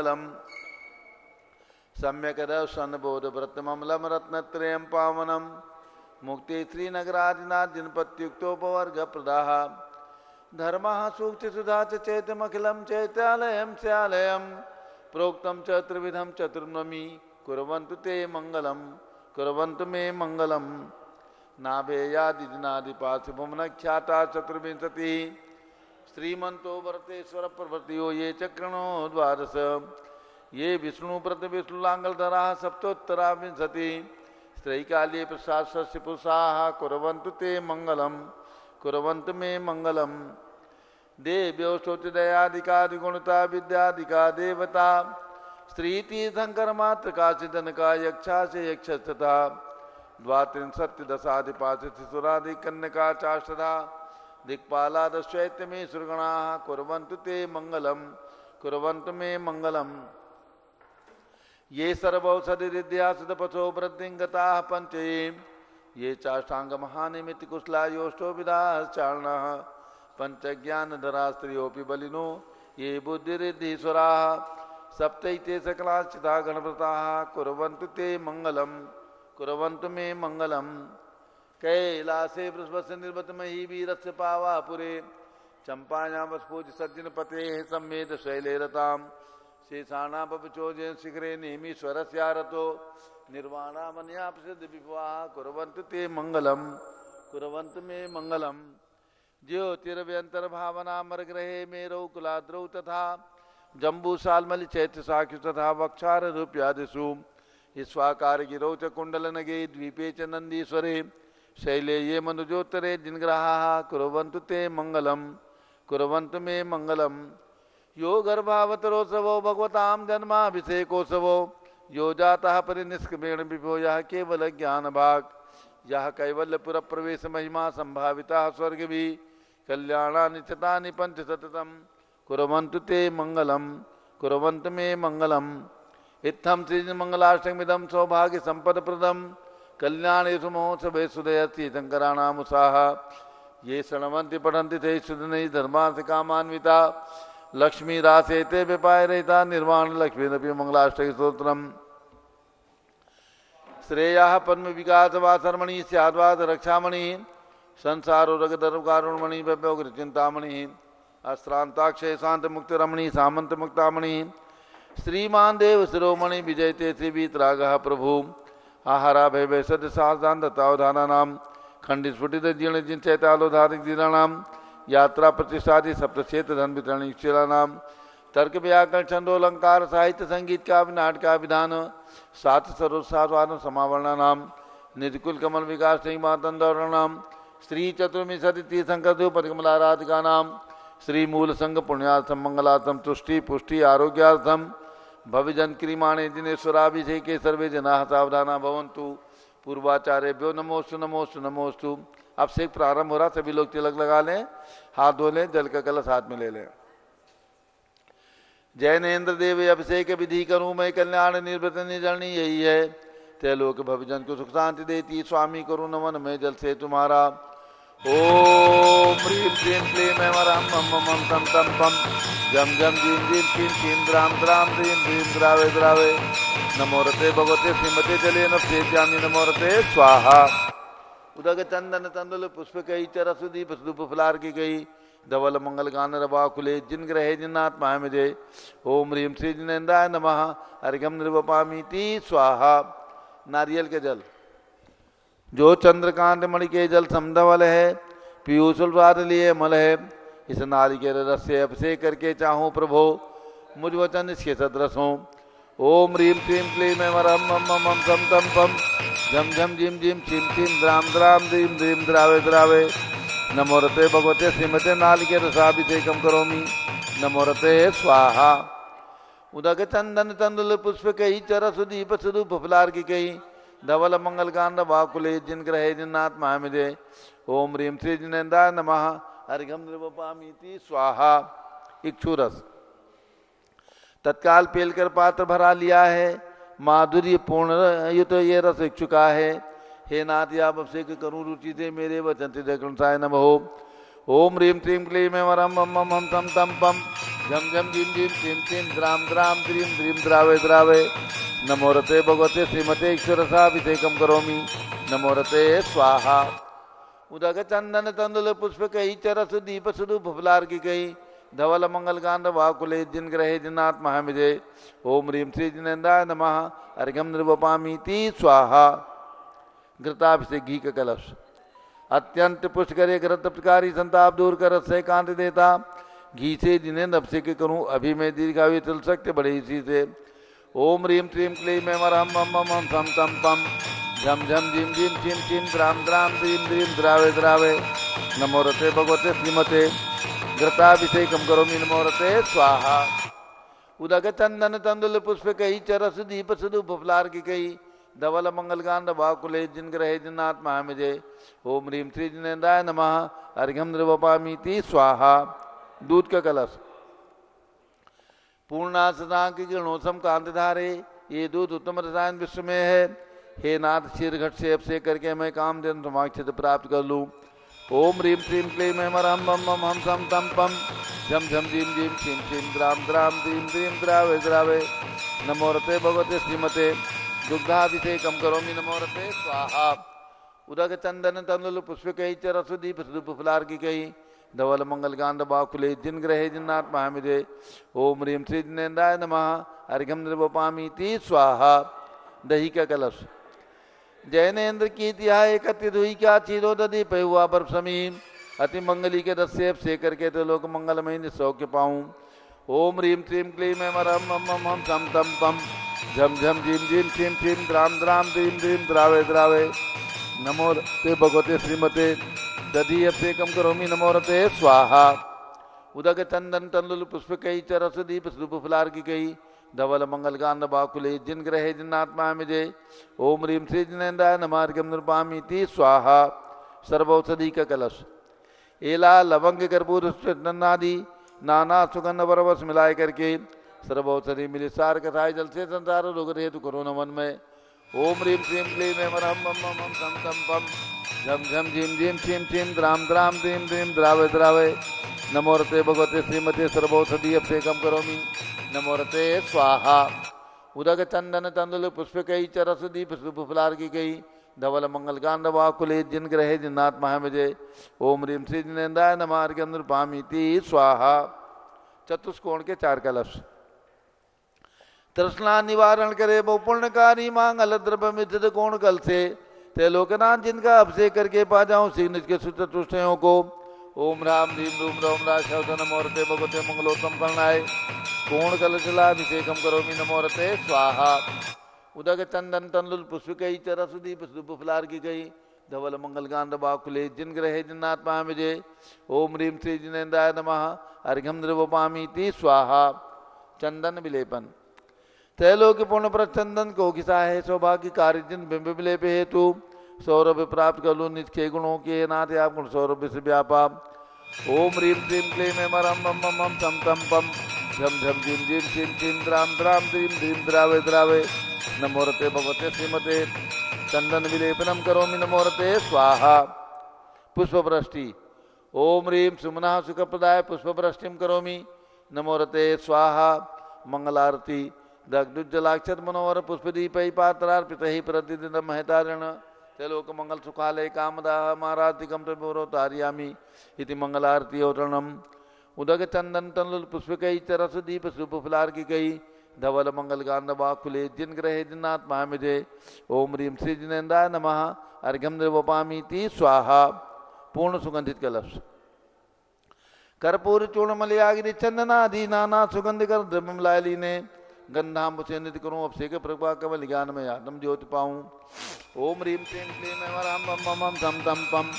मंगलम। सम्यक दर्शन बोध व्रतमलम रत्नत्रयम पावनम। मुक्ति श्रीनगरादिनाथ जिनपत्युक्तोपवर्ग प्रदाह। धर्म सूक्ति सुधा चैतमखिलम चैत्यालयम स्यालयम। प्रोक्तम च त्रिविधम चतुर्नमी कुर्वन्तु ते मंगलम कुर्वन्तु मे मंगलम। नाभेयादिनादिपार्थिभुमन ख्याता चतुर्विंशति। श्रीमंतो वरतेश्वर प्रभृतियो ये चक्रणो द्वादश। ये विष्णु प्रत विष्णुलांगलधरा सप्तोत्तरा विंशति। स्त्रैकाल्ये प्रसादस्य पुरुषाः कुर्वन्तु ते मंगलम कुर्वन्तु मे मंगलम। देव्यो स्तोत्रदयादिकादिगुणता विद्यादिका देवता। स्त्रीतीर्थंकर मात्रका सिद्धनका यक्षा से यक्ष तथा। द्वात्रिंशत्दशाधिपाशिसुरादि कन्यका चाष्टधा। दिक्पालादश्चैत्य में सुरगणाः कुर्वन्तु ते मंगलम कुर्वन्तु मे मंगलम। ये सर्वौषधिरिद्या सुतपथो वृद्धिंगताः पंचे। ये चाष्टांग महानिमित्त कुशला योष्टो विदाश्चारणः। पंचज्ञानधरा स्त्रियोऽपि बलिनो ये बुद्धिरिद्धीश्वराः। सप्तैते सकलाश्चिता गणव्रताः कुर्वन्तु ते मंगलम कुर्वन्तु मे मंगलम। कैलासे वृषभस्य निर्वतमहि वीरस्य पावापुरे। चंपायां वस्फूज सज्जन पते सम्मेद शैले रताम्। शेषाणा पवचोजन शिखरे नेमीश्वरस्यारतो। निर्वाणामन्यापसिद्ध विभवाः कुर्वन्तु ते मंगलम कुर्वन्तु मे मंगलम। ज्योतिरव्यंतर्भावना मरग्रहे मेरौ कुलाद्रौ तथा। जम्बूसाल्मलि चैत्र साक्षु तथा वक्षार रूप्यादिषु। ईश्वाकार गिरौ च कुंडलनगे द्वीपे च नंदीश्वरे। शैले ये मनुजोत्तरे जिनग्रहाः कुर्वन्तु ते मंगलम कुर्वन्तु मे मंगलम। यो गर्भावतरोत्सवो भगवतां जन्माभिषेकोत्सवो। यो जातः परिनिष्क्रमेण विभो यः केवल ज्ञान भाग। यः कैवल्यपुर प्रवेश महिमा संभाविता स्वर्गभि। कल्याणानि चतानि पंचशतम कुर्वन्तु ते मंगलम कुर्वन्तु मे मंगलम। इत्थं श्रीमंगलाष्टकमिदं सौभाग्य संपदप्रदं। कल्याणेषु महोत्सवे सुदयति शंकराणामुषाः। ये शृण्वन्ति पठन्ति ते सुदनै धर्मार्थ कामान्विता। लक्ष्मी रासेते विपाय रहिता निर्वाण लक्ष्मीरपि मंगलाष्टक स्तोत्रम्। श्रेयाः पद्म विकास वासरमणि स्याद्वाद रक्षामणि। संसारो रगदरुकारुणमणि व्यव्योग्र चिंतामणि। अश्रांताक्षय शांत मुक्त रमणी सामंत मुक्तामणि। श्रीमान देव शिरोमणि विजयते श्रीवीतरागः प्रभु। आहारा भय वैसद सावधानानाम। खंडित स्फुटित जीर्ण जिन चैतालोधारिक दीनानाम। यात्रा प्रतिष्ठादि सप्तक्षेत्र धन वितरणीक्षेलानाम। तर्क व्याकरण छंदोलंकार साहित्य संगीत का नाटका विधान। सात सर्वसाधारण समावरणानाम। निधिकुल कमल विकास नहीं मातंदौरणाम। श्री चतुर्विंशति तीर्थंकर पदकमलाराधिका नाम। श्री मूल संघ पुण्यार्थम मंगलार्थम तुष्टि पुष्टि आरोग्यार्थम। भविजन क्रियमाणे जिनेश्वराभिषेके सर्वे जना सावधाना भवन्तु। पूर्वाचार्यभ्यो नमोस्तु नमोस्तु नमोस्तु। अब से प्रारंभ हो रहा, सभी लोग तिलक लगा लें, हाथ धो लें, जल का कलश हाथ में ले लें। जैनेन्द्र देव अभिषेक विधि करूं मैं कल्याण निर्वृत निर्जरणी यही है। त्रैलोक भविजन को सुख शांति देती स्वामी करूं नमन मैं जल से तुम्हारा। ओम ह्रीं श्रीं क्लीं ऐं वरं मम मम तम तम पम। जम जम जीं जीं कीं कीं द्राम द्राम द्रीं द्रीं द्रावे द्रावे। नमो रते भगवते श्रीमते जले नभसे जामि नमो रते स्वाहा। उदक चंदन तंदुल पुष्प कई चरस दीप धूप फुलार की गई। धवल मंगल गान रवा खुले जिन ग्रहे जिन्नात्मा मुझे। ओम ह्रीं श्री जिनेन्द्राय नमः अर्घ्यम निर्वपामीति स्वाहा। नारियल के जल जो चंद्रकांत मणि के जल समधवल है। पीयूष लिए मल है। इस नारिकेल रस से अभिषेक करके चाहूँ प्रभो मुझ वचन इसके सदृश हों। ओम ह्रीं क्लीं क्लीं ऐं वरं मम मम सम तम पम। झम झम झिम झिम छिम छिम द्राम द्राम द्रीं द्रीं द्रावे द्रावे। नमो रते भगवते श्रीमते नालिकेर रसाभिषेकम करोमि नमो रते स्वाहा। उदक चंदन तंदुल पुष्प कई चरस दीप स्वरूप फुलार की कई। धवल मंगल गान वाकुले जिन ग्रहे जिन्नात्मा मुझे। ओम ह्रीं श्री जिनेन्द्राय नमः अर्घ्यम निर्वपामीति स्वाहा। इक्षुरस तत्काल पेलकर पात्र भरा लिया है। माधुर्य पूर्ण युत ये रस इच्छुका है। हे नाथ आप अभिषेक करूं रुचि से मेरे वचन से नमः। ओम ह्रीं क्लीं क्लीं ऐं वरं मम मम तम तम पम। झम झम झिम झिम छिम छिम द्राम द्राम द्रीम द्रीम द्रावे द्रावे नमो रते भगवते श्रीमते ईश्वरसाभिषेकम करोमि नमो रते स्वाहा उदक चंदन तंदुल पुष्प कही चरस दीप स्वरूप फुलार की कही धवल मंगल कांड वाकुले जिन ग्रहे जिनात् महामिजे ओम ह्रीम श्री जिनेन्द्राय नमः अर्घ्यम निर्वपामीति स्वाहा घृताभिषेक घी का कलश अत्यंत पुष्ट करे घृत प्रकारी संताप दूर कर से कांत देता घी से जिन्हें अभिषेक करूं अभी मैं दीर्घायु चल सकते बड़े इसी से ओम ह्रीम श्रीम क्लीम मरहम मम मम थम तम पम झम झम झिम झिम छिम छिम द्राम द्राम द्रीम द्रीम द्रावे द्रावे नमो रते भगवते श्रीमते घृताभिषेकम करोमि नमो रते स्वाहा उदक चंदन तंदुल पुष्प कही चरस दीप सुदूप फुलार की कही धवल मंगल कांड वाकुले जिन ग्रहे जिनात् महामिजे ओम ह्रीम श्री जिनेन्द्राय नमः अर्घ्यम निर्वपामीति स्वाहा दूध का कलश पूर्णासना की किरणोत्सम कांत धारे ये दूध उत्तम रसायन विश्व में है हे नाथ शीर घट से अभिषेक करके मैं काम दिन समाक्षित प्राप्त कर लूँ ओम ह्रीम श्रीम क्लीम मरहम मम मम हम सम तम पम झम झम झिम झिम छिम छिम द्राम द्राम द्रीम द्रीम द्रावे द्रावे नमो रते भगवते श्रीमते दुग्धाभिषेकम करोमि नमो रते स्वाहा उदक चंदन तंदुल पुष्प कही चरस दीप सुदूप फुलार की कही धवल मंगल कांड बाकुले जिन ग्रहे जिन्नात् महामिजे ओम ह्रीम श्री जिनेन्द्राय नमः अर्घ्यम निर्वपामीति स्वाहा दही का कलश जैनेन्द्र की तिहाय एकत्रित हुई क्या चीरो दधी पे हुआ बर्फ समीम अति मंगली के रस से अभिषेक करके तो लोक मंगलमय निसौख्य पाऊं ओम ह्रीम श्रीम क्लीम मरहम मम मम हम सम तम पम झम झम झिम झिम छिम छिम द्राम द्राम द्रीम द्रीम द्रावे द्रावे नमो रते भगवते श्रीमते दधी अभिषेकम करोमि नमो रते स्वाहा उदक चंदन तंदुल पुष्प कही चरस दीप स्वरूप फुलार की कही धवल मंगल कांड बाकुले जिन ग्रहे जिन्नात्मा मिजे ओम ह्रीम श्री जिनेन्द्राय नमः अर्घ्यम निर्वपामीति स्वाहा सर्वौषधि का कलश एला लवंग कर्पूर नन्नादि नाना सुगंध वरवस मिलाए करके सर्वौषधि मिले सार कथाय जल से संसार रोग हेतु करो नमन में ओम ह्रीम श्रीम क्लीम मरहम मम मम सम तम पम झम झम झिम झिम छिम छिम द्राम द्राम द्रीम द्रीम द्रावे द्रावे नमो रते भगवते श्रीमते सर्वौषधि अभिषेकम करोमि नमो रते स्वाहा उदक चंदन तंदुल पुष्प कही चरस दीप सुप फुलार की कही धवल मंगल कांड वाकुले जिन ग्रहे जिन्नात् महामिजे ओम ह्रीम श्री जिनेन्द्राय नमः अर्घ्यम निर्वपामीति स्वाहा चतुष्कोण के चार कलश तृष्णा निवारण करे वो पुण्यकारी मांगल द्रव्य मिथित कोण कल से ते लोकनाथ जिनका अभिषेक करके पा जाऊं श्री निज के सुतुष्टयों को ओम राम ह्रीम रूम रोम राज शवधन मोरते भगवते मंगलोत्तम करणाय कोण कलशला अभिषेकम करोमि नमो रते स्वाहा उदक चंदन तंदुल पुष्प कही चरस दीप सुप फुलार की गई धवल मंगल कांड बाकुले जिन ग्रहे जिन्नात् महामिजे ओम ह्रीम श्री जिनेन्द्राय नमः अर्घ्यम निर्वपामीति स्वाहा चंदन विलेपन त्रैलोक्य पूर्ण पर चंदन को घिसा है सौभाग्य कार्य जिन बिंब विलेप हेतु सौरभ प्राप्त कर लू निज के गुणों के नाथ आप गुण सौरभ से व्यापा ओम ह्रीम श्रीम क्लीम मरहम मम मम हम तम तम पम झम झम झिम झिम छिम छिम द्राम द्राम द्रीम द्रीम द्रावे द्रावे नमो रते भगवते श्रीमते चंदन विलेपनम करोमि नमो रते स्वाहा पुष्पवृष्टि ओम ह्रीम सुमना सुखप्रदाय पुष्पवृष्टिम करोमि नमो रते स्वाहा मंगलारती दग्धुज्जलाक्षत मनोहर पुष्पदीपै पात्रार्पित ही प्रतिदिन महतारण लोक मंगल सुखालय कामदाह मारातिकम प्रभुरो तारयामि इति मंगलारती औतरणम उदक चंदन तंदुल पुष्पकई चरस दीप सुप फुलार की कई धवल मंगल कांड बाकुले जिन ग्रहे जिन्नात् महामिजे ओम ह्रीम श्री जिनेन्द्राय नमः अर्घ्यम निर्वपामीति स्वाहा पूर्ण सुगंधित कलश कर्पूर चूर्ण मलयागिरी चंदनादि नाना सुगंध कर द्रव्य मिलाय लीने गंधाम से नित्य करूं अभिषेक प्रभा कमल ज्ञान में आत्म ज्योति पाऊं ओम ह्रीम श्रीम क्लीम मरहम मम मम हम धम धम पम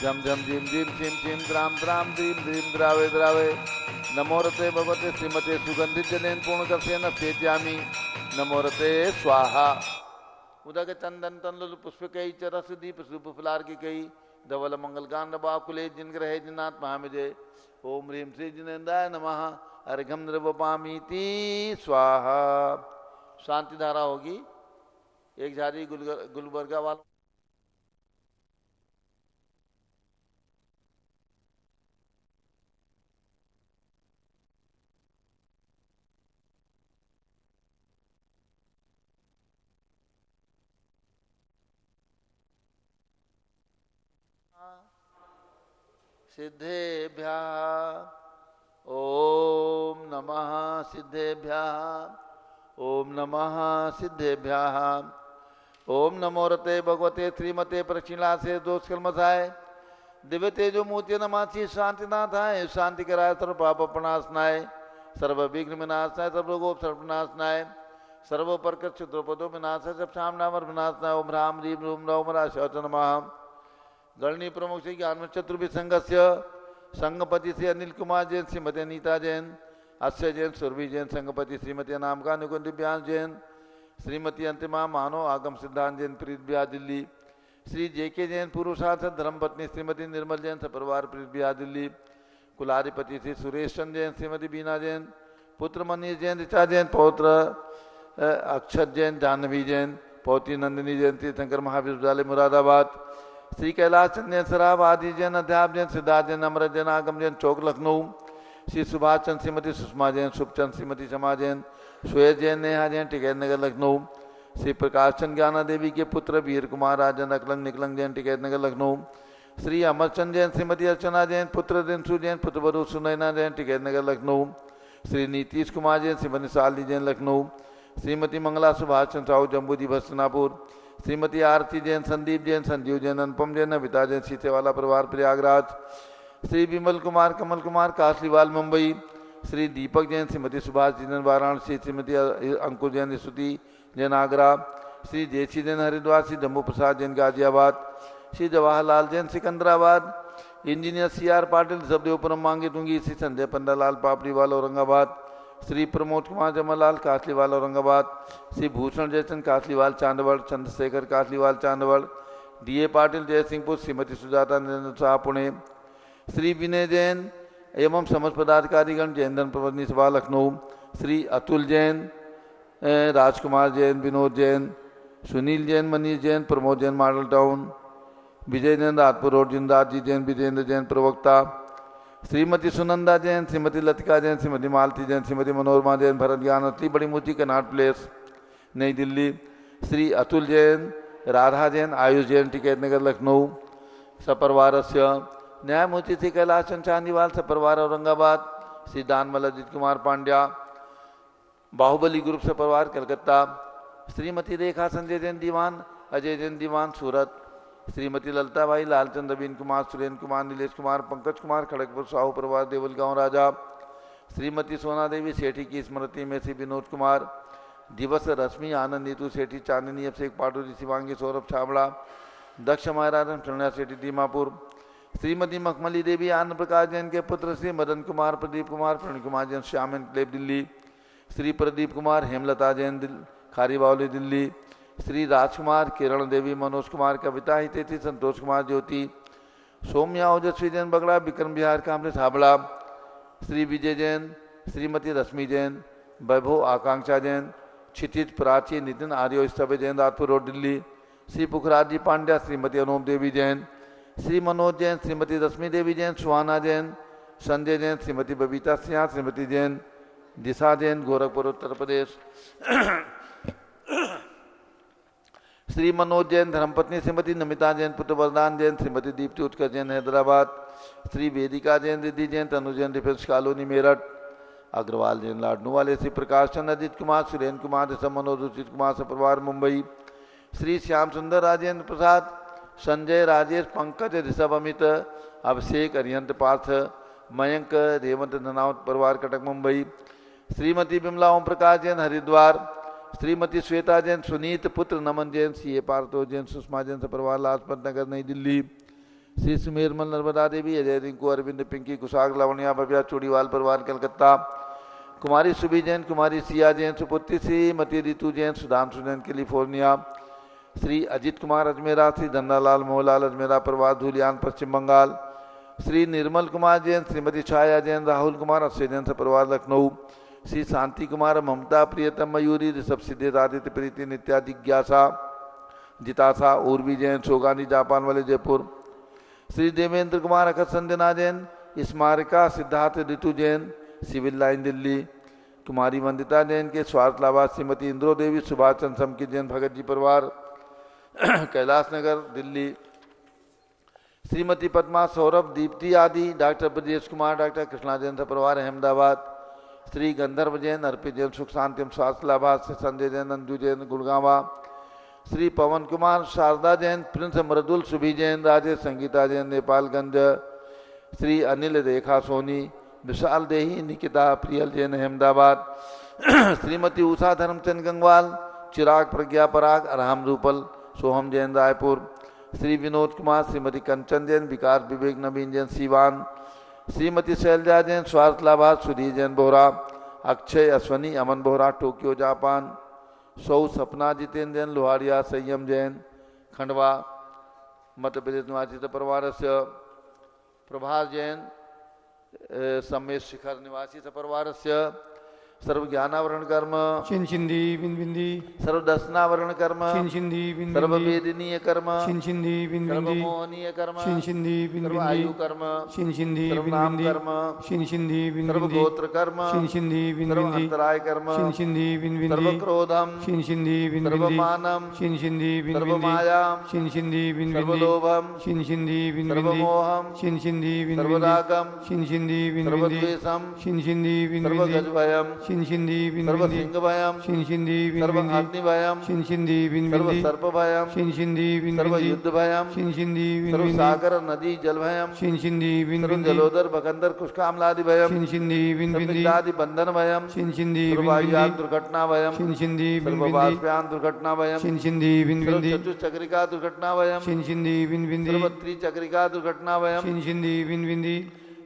झम झम झिम झिम छिम छिम द्राम द्राम द्रीम द्रीम द्रावे द्रावे नमो रते भगवते श्रीमते सुगंधित जनेन पूर्ण कर्षेण अभ्येत्यामि नमो रते स्वाहा उदक चंदन तंदुल पुष्प कई चरस दीप सुप फुलार की कई धवल मंगल कांड बाकुले जिन ग्रहे जिन्नात् महामिजे ओम ह्रीम श्री जिनेन्द्राय नमः अर्घ्यम निर्वपामीति स्वाहा शांति धारा होगी एक झाड़ी गुलबर्गा वाला सिद्धेभ्यः ओम नमः सिद्धेभ्यः ओम नमः सिद्धेभ्यः ओम नमो रते भगवते श्रीमते प्रक्षिणासे दोष कलमसाय दिव्य तेजो मूर्ति नमाची शांतिनाथाय शांति कराय सर्व पाप प्रणाशनाय सर्व विघ्न विनाशनाय सर्व रोगोप सर्वनाशनाय सर्व प्रकृत द्रौपदो विनाशाय सब शाम नामर विनाशनाय ओम राम रीम रूम नवम राशौच नमः गणनी प्रमुख श्री ज्ञान चतुर्भि संघस्य संघपति श्री अनिल कुमार जैन श्रीमती अनीता जैन अक्षय जैन सुरभि जैन संघपति श्रीमती नामका निकुंज दिव्यांश जैन श्रीमती अंतिमा मानो आगम सिद्धांत जैन प्रीत ब्याह दिल्ली श्री जेके जैन पूर्व सांसद धर्मपत्नी श्रीमती निर्मल जैन सपरिवार प्रीत ब्याह दिल्ली कुलाधिपति श्री सुरेश चंद जैन श्रीमती बीना जैन पुत्र मनीष जैन ऋचा जैन पौत्र अक्षत जैन जाह्नवी जैन पौत्री नंदिनी जैन तीर्थंकर महावीर विद्यालय मुरादाबाद श्री कैलाश चंद जैन सराब आदि जैन अध्याप जैन सिद्धार्थ जैन अमृत जैन आगम जैन चौक लखनऊ श्री सुभाष चंद श्रीमती सुषमा जैन शुभचंद श्रीमती शमा जैन श्वेत जैन नेहा जैन टिकैत नगर लखनऊ श्री प्रकाश चंद ज्ञाना देवी के पुत्र वीर कुमार राजन अकलंग निकलंग जैन टिकैत नगर लखनऊ श्री अमरचंद जैन श्रीमती अर्चना जैन पुत्र दिनसु जैन पुत्रवधु सुनैना जैन टिकैत नगर लखनऊ श्री नीतीश कुमार जैन श्रीमती शाली जैन लखनऊ श्रीमती मंगला सुभाष चंद साहू जम्बूजी भस्तनापुर श्रीमती आरती जैन संदीप जैन संजीव जैन अनुपम जैन नविता जैन सीतेवाला परिवार Prayagraj Shri Vimal Kumar Kamal Kumar Kasliwal Mumbai Shri Deepak Jain Shrimati Subhash Jain Varanasi Shrimati Ankur Jain Stuti Jain Agra Shri JC Jain Haridwar Shri Jammu Prasad Jain Ghaziabad Shri Jawaharlal Jain Sikandrabad engineer C R Patil Sabdevpuram मांगे दूंगी श्री संजय पंडालाल पापड़ीवाल औरंगाबाद श्री प्रमोद कुमार जमलाल कासलीवाल औरंगाबाद श्री भूषण जयचंद कासलीवाल चांदवड़ चंद्रशेखर कासलीवाल चांदवड़ डीए पाटिल जयसिंहपुर श्रीमती सुजाता नरेंद्र शाह पुणे श्री विनय जैन एवं समस्त पदाधिकारीगण जैन धन प्रबंधनी सभा लखनऊ श्री अतुल जैन राजकुमार जैन विनोद जैन सुनील जैन मनीष जैन प्रमोद जैन मॉडल टाउन विजय जैन राजपुर रोड जिंदास जी जैन विजेंद्र जैन प्रवक्ता श्रीमती सुनंदा जैन श्रीमती लतिका जैन श्रीमती मालती जैन श्रीमती मनोरमा जैन भरत ज्ञान अतली बड़ी मूर्ति कनाट प्लेस नई दिल्ली श्री अतुल जैन राधा जैन आयुष जैन टिकैत नगर लखनऊ सपरिवार न्यायमूर्ति श्री कैलाश चंद चांदीवाल सपरिवार औरंगाबाद श्री दानमल अजित कुमार पांड्या बाहुबली ग्रुप सपरिवार कलकत्ता श्रीमती रेखा संजय जैन दीवान अजय जैन दीवान सूरत श्रीमती ललिता भाई लालचंद नवीन कुमार सुरेंद्र कुमार नीलेश कुमार पंकज कुमार खड़गपुर साहू परिवार देवलगांव राजा श्रीमती सोना देवी सेठी की स्मृति में श्री विनोद कुमार दिवस रश्मि आनंद नीतू सेठी चांदनी अभिषेक पाटुरी शिवांगी सौरभ छाबड़ा दक्ष महाराजन प्रणया सेठी दीमापुर श्रीमती मखमली देवी आनंद प्रकाश जैन के पुत्र श्री मदन कुमार प्रदीप कुमार प्रणय कुमार जैन श्याम क्लेब दिल्ली श्री प्रदीप कुमार हेमलता जैन खारीबावली दिल्ली श्री राजकुमार किरण देवी मनोज कुमार कविता हितेती संतोष कुमार ज्योति सौम्या ओजस्वी जैन बगड़ा विक्रम बिहार कामरेज हाबड़ा श्री विजय जैन श्रीमती रश्मि जैन वैभव आकांक्षा जैन क्षितिज प्राची नितिन आर्यो स्तवे जैन राजपुर रोड दिल्ली श्री पुखराज जी पांड्या श्रीमती अनुप देवी जैन श्री मनोज जैन श्रीमती रश्मि देवी जैन सुहाना जैन संजय जैन श्रीमती बबीता सिंह श्रीमती जैन दिशा जैन गोरखपुर उत्तर प्रदेश श्री मनोज जैन धर्मपत्नी श्रीमती नमिता जैन पुत्र वरदान जैन श्रीमती दीप्ति उत्कर जैन हैदराबाद श्री वेदिका जैन रिद्धि जैन तनु जैन डिफेंस कॉलोनी मेरठ अग्रवाल जैन लाडनू वाले श्री प्रकाश चंद्र अजित कुमार सुरेंद्र कुमार ऋषभ मनोज उचित कुमार सपरिवार मुंबई श्री श्याम सुंदर राजेंद्र प्रसाद संजय राजेश पंकज ऋषभ अमित अभिषेक अरिहंत पार्थ मयंक रेवंत धनावत परिवार कटक मुंबई श्रीमती बिमला ओम प्रकाश जैन हरिद्वार श्रीमती श्वेता जैन सुनीत पुत्र नमन जैन सी ए पार्थो जैन सुषमा जैन सपरिवार लाजपत नगर नई दिल्ली श्री सुमेरमल नर्मदा देवी अजय रिंकू अरविंद पिंकी कुशाग लावण्या भव्या चूड़ीवाल परिवार कलकत्ता कुमारी सुबी जैन कुमारी सिया जैन सुपुत्री श्रीमती रितु जैन सुधांशु जैन कैलिफोर्निया श्री अजित कुमार अजमेरा श्री धन्नालाल मोहनलाल अजमेरा परिवार धूलियान पश्चिम बंगाल श्री निर्मल कुमार जैन श्रीमती छाया जैन राहुल कुमार अक्षय जैन सपरिवार लखनऊ श्री शांति कुमार ममता प्रियतम मयूरी ऋषभ सिद्धेश आदित्य प्रीति नित्या जिज्ञासा जितासा उर्वी जैन सोगानी जापान वाले जयपुर श्री देवेंद्र कुमार अखत संजना जैन स्मारिका सिद्धार्थ ऋतु जैन सिविल लाइन दिल्ली कुमारी वंदिता जैन के स्वार्थ लाभा श्रीमती इंद्रो देवी सुभाष चंद्र समकी जैन भगत जी परिवार कैलाश नगर दिल्ली श्रीमती पद्मा सौरभ दीप्ति आदि, डॉक्टर ब्रजेश कुमार, डॉक्टर कृष्णा जैन परिवार अहमदाबाद, श्री गंधर्व जैन, अर्पित जैन सुख शांतिम स्वास्थ्य लाभार्थ से संजय जैन, अंजू जैन गुड़गावा, श्री पवन कुमार, शारदा जैन, प्रिंस मृदुल, सुभी जैन, राजेश संगीता जैन नेपालगंज, श्री अनिल रेखा सोनी, विशाल देही, निकिता प्रियल जैन अहमदाबाद, श्रीमती उषा धर्मचंद गंगवाल, चिराग प्रज्ञा पराग, अरहम रूपल, सोहम जैन रायपुर, श्री विनोद कुमार, श्रीमती कंचन जैन, विकास विवेक नवीन जैन सीवान, श्रीमती शैलजा जैन, स्वार्थ लाभार्थ सुधीर जैन बोहरा, अक्षय अश्वनी, अमन बोहरा टोक्यो जापान, सौ सपना जितेंद्र जैन लोहारिया, संयम जैन खंडवा मध्य प्रदेश निवासी परिवार से, प्रभास जैन समेश शिखर निवासी परिवार से, सर्व ज्ञानावरण कर्म छिंदी बिंदी, सर्व दर्शनावरण कर्म छिंदी बिंदी, सर्व वेदनीय कर्म छिंदी सर्व बिंदी, मोहनीय कर्म छिंदी सर्व बिंदी, आयु कर्म छिंदी सर्व नाम बिंदी, कर्म छिंदी सर्व बिंदी, गोत्र कर्म छिंदी सर्व बिंदी, अंतराय कर्म छिंदी बिंदी, सर्व क्रोधम छिंदी सर्व बिंदी, मानम छिंदी सर्व बिंदी, मायाम छिंदी सर्व बिंदी, लोभम छिंदी सर्व बिंदी, मोहम छिंदी सर्व बिंदी, रागम छिंदी सर्व बिंदी, द्वेषम छिंदी सर्व बिंदी, गजभयम छिंदी सर्व बिंदी, सिंह भयम छिंदी सर्व बिंदी, अग्नि भयम छिंदी सर्व बिंदी, सर्प भयम छिंदी सर्व बिंदी, युद्ध भयम छिंदी सर्व बिंदी, सागर नदी जल भयम छिंदी सर्व बिंदी, जलोदर भगंदर कुष्कामलादि भयम छिंदी सर्व बिंदी, पिंडादि बंधन भयम छिंदी सर्व वायुयान दुर्घटना भयम छिंदी सर्व बिंदी, बाष्पयान दुर्घटना भयम छिंदी सर्व बिंदी, चतुश्चक्रिका दुर्घटना भयम छिंदी बिंदी, सर्व त्रिचक्रिका दुर्घटना भयम छिंदी बिंदी,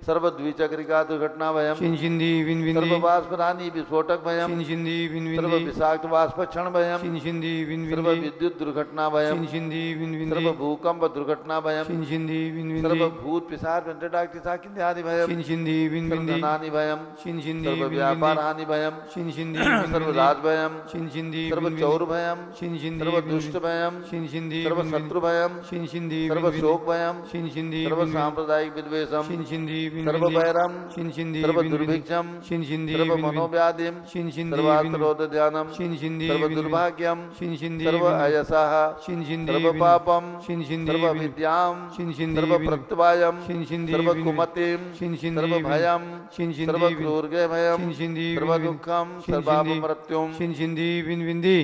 सर्व द्विचक्रिका दुर्घटना भयम छिंदी बिंदी, सर्व बाष्परानी विस्फोटक भयम छिंदी सर्व बिंदी, विषाक्त बाष्प क्षण भयम छिंदी सर्व बिंदी, विद्युत दुर्घटना भयम छिंदी बिंदी, सर्व भूकंप दुर्घटना भयम छिंदी सर्व बिंदी, भूत पिशाच डाक्ति आदि भयम छिंदी सर्व बिंदी, धनानि भयम छिंदी सर्व व्यापार हानि भयम छिंदी सर्व राज भयम छिंदी सर्व चौर भयम छिंदी सर्व दुष्ट भयम छिंदी सर्व शत्रु भयम छिंदी सर्व शोक भयम छिंदी सर्व सांप्रदायिक विद्वेषम छिंदी सर्व भैरम छिंदी सर्व दुर्भिक्षम छिंदी सर्व मनोव्याधिम सर्वात्रोध ध्यानम छिंदी सर्व दुर्भाग्यम छिंदी सर्व अयसः सर्व पापम सर्व विद्याम सर्व प्रत्यवायम सर्व कुमतिम सर्व भयम सर्व क्रूरगे भयम सर्व दुखम सर्वाप मृत्युम छिंदी बिंदी,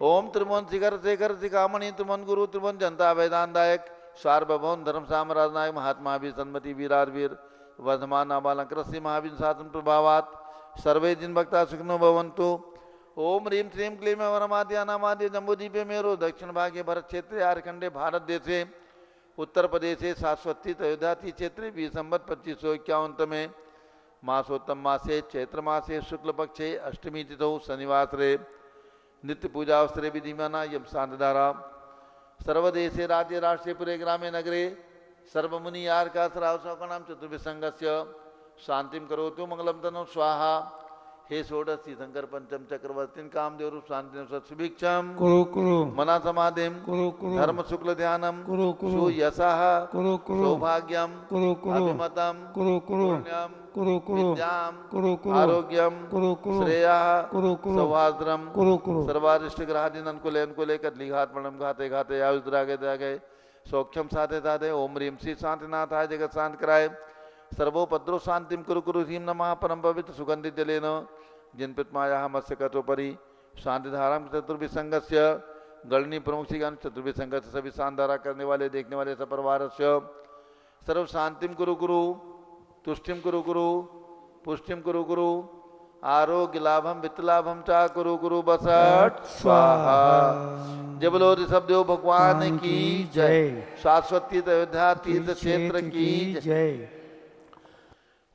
ओम त्रिभुवन शिखर शेखर शिखामणि त्रिभुवन गुरु त्रिभुवन जनता वेदांतायक सार्वभौम धर्म साम्राज्य नायक महात्मा भी सन्मति वीरार वीर वर्धमान नाबालंकर श्री महावीर शासन प्रभावात सर्वे जिन भक्ता सुखनो भवन्तु। ओम ह्रीं श्रीं क्लीं वरमाद्य नामाद्य जम्बूदीपे मेरो दक्षिण भागे भरत क्षेत्र झारखंडे भारत देशे उत्तर प्रदेशे शाश्वती अयोध्याति क्षेत्रे 20 संवत 2551 में मासोत्तम मासे चैत्र मासे शुक्ल पक्षे अष्टमी तिथौ शनिवासरे नित्य पूजा अवसरे विधिमाना यम शांतधारा सर्वदेशे राज्य राष्ट्रे पुरे ग्रामे नगरे सर्वमुनि यार का सरावनाम चतुर्विसंगस्य शांतिम करोतु मंगलम तनो स्वाहा। हे षोडश तीर्थंकर पंचम चक्रवर्ती कामदेव रूप शांति सुभिक्षम कुरु कुरु मना समाधिम कुरु कुरु धर्म शुक्ल ध्यानम कुरु कुरु सुयशः कुरु कुरु सौभाग्यम कुरु कुरु अभिमतम कुरु कुरु पुण्यम कुरु कुरु विद्याम कुरु कुरु आरोग्यम कुरु कुरु श्रेया कुरु कुरु सौहार्द्रम कुरु कुरु सर्वारिष्ट ग्रहादीन अनुकूले अनुकूले कदली घात प्रणम घाते घाते आयुष द्रागे द्रागे सौख्यम साधे साधे ओम ह्रीं श्री शांतिनाथाय जगत शांत कराय सर्वोपद्रो शांतिम कुरु कुरु ह्रीं नमः परम पवित्र सुगंधित जलेन जिन पितमाया मत्स्य कटोपरि शांतिधाराम चतुर्विसंगस्य गणनी प्रमुख श्रीगान चतुर्विसंगस्य सभी शांतधारा करने वाले देखने वाले सपरिवार सर्व शांतिम कुरु कुरु तुष्टिम कुरु कुरु पुष्टिम कुरु कुरु आरोग्य लाभम वित्त लाभम चा कुरु कुरु बसट स्वाहा। जय बोलो ऋषभ देव भगवान की जय। शाश्वती अयोध्या तीर्थ क्षेत्र की जय।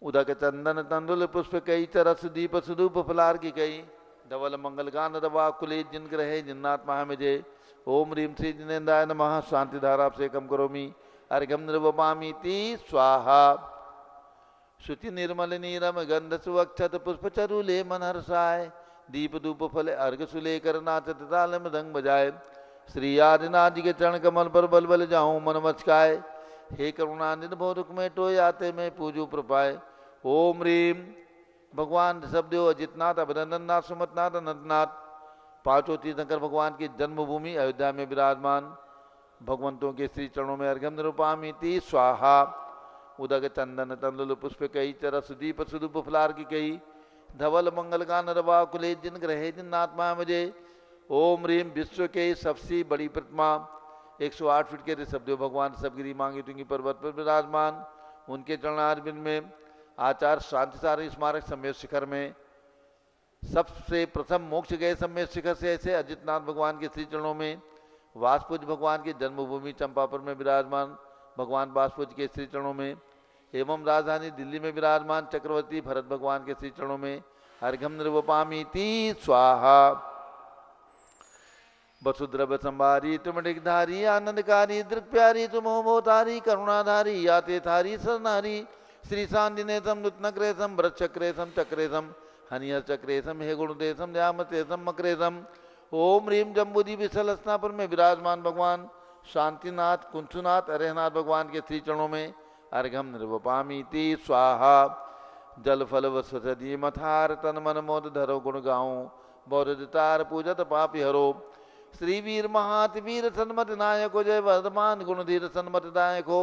उदक चंदन तंदुल पुष्प कई चरस दीप सुदूप फलार की कई धवल मंगल गान दवा कुले जिन ग्रहे जिन्नाथ महामिजय ओम ह्रीं श्री जिनेन्द्राय नमः शांति धारा से कम करोमि अर्घम निर्वपामीति स्वाहा। शुचि निर्मल नीरम गंध सुवक्षत पुष्प चरुले मन हर्षाय दीप धूप फल अर्घ सुलेकर नाचत ताल मृदंग बजाए श्री आदिनाथ जी के चरण कमल पर बल बल जाऊं मन मचकाए हे करुणानिधि भोरुक में टोय आते में पूजू प्रपाए ओम ह्रीं भगवान ऋषभदेव अजितनाथ अभिनंदननाथ सुमतनाथ अनंतनाथ पांचों तीर्थंकर भगवान की जन्मभूमि अयोध्या में विराजमान भगवंतों के श्री चरणों में अर्घ्यम निरूपामीति स्वाहा। उदक चंदन तंदुल पुष्प कई चर सुदीप सुदुप फलार की कई धवल मंगल का नरवा कुले जिन ग्रहे जिन आत्मा मुझे। ओम रीम विश्व के सबसे बड़ी प्रतिमा 108 फीट के ऋषभदेव भगवान सबगिरी मांगी तुंगी पर्वत पर विराजमान। उनके चरणारविंद में आचार्य शांति सारी स्मारक सम्मेद शिखर में सबसे प्रथम मोक्ष गए सम्मेद शिखर से ऐसे अजितनाथ भगवान के श्री चरणों में वासपुज भगवान की जन्मभूमि चंपापुर में विराजमान भगवान वासपुज के श्री चरणों में एवं राजधानी दिल्ली में विराजमान चक्रवर्ती भरत भगवान के श्री चरणों में अर्घ्यम निर्वपामीति स्वाहा। वसुद्रव संभारी तुमडिकधारी आनंदकारी दृक प्यारी तुमोतारी करुणाधारी याते थारी सरनारी श्री शांतिनेशम नूतनक्रेशम भरतचक्रेशम चक्रेशम हनियर चक्रेशम हे गुणदेशम ध्यामतेशम मकरेशम। ओम रीम जम्बूदी विशल स्नापुर में विराजमान भगवान शांतिनाथ कुंसुनाथ अरेहनाथ भगवान के श्री चरणों में अर्घ्यम निर्वपामीति स्वाहा। जल फल वसदी मथार तन मन मोद धरो गुण गाऊं बौद्धार पूजत पापी हरो। श्री वीर महात वीर सन्मत नायक जय वर्धमान गुणधीर सन्मत दायक हो।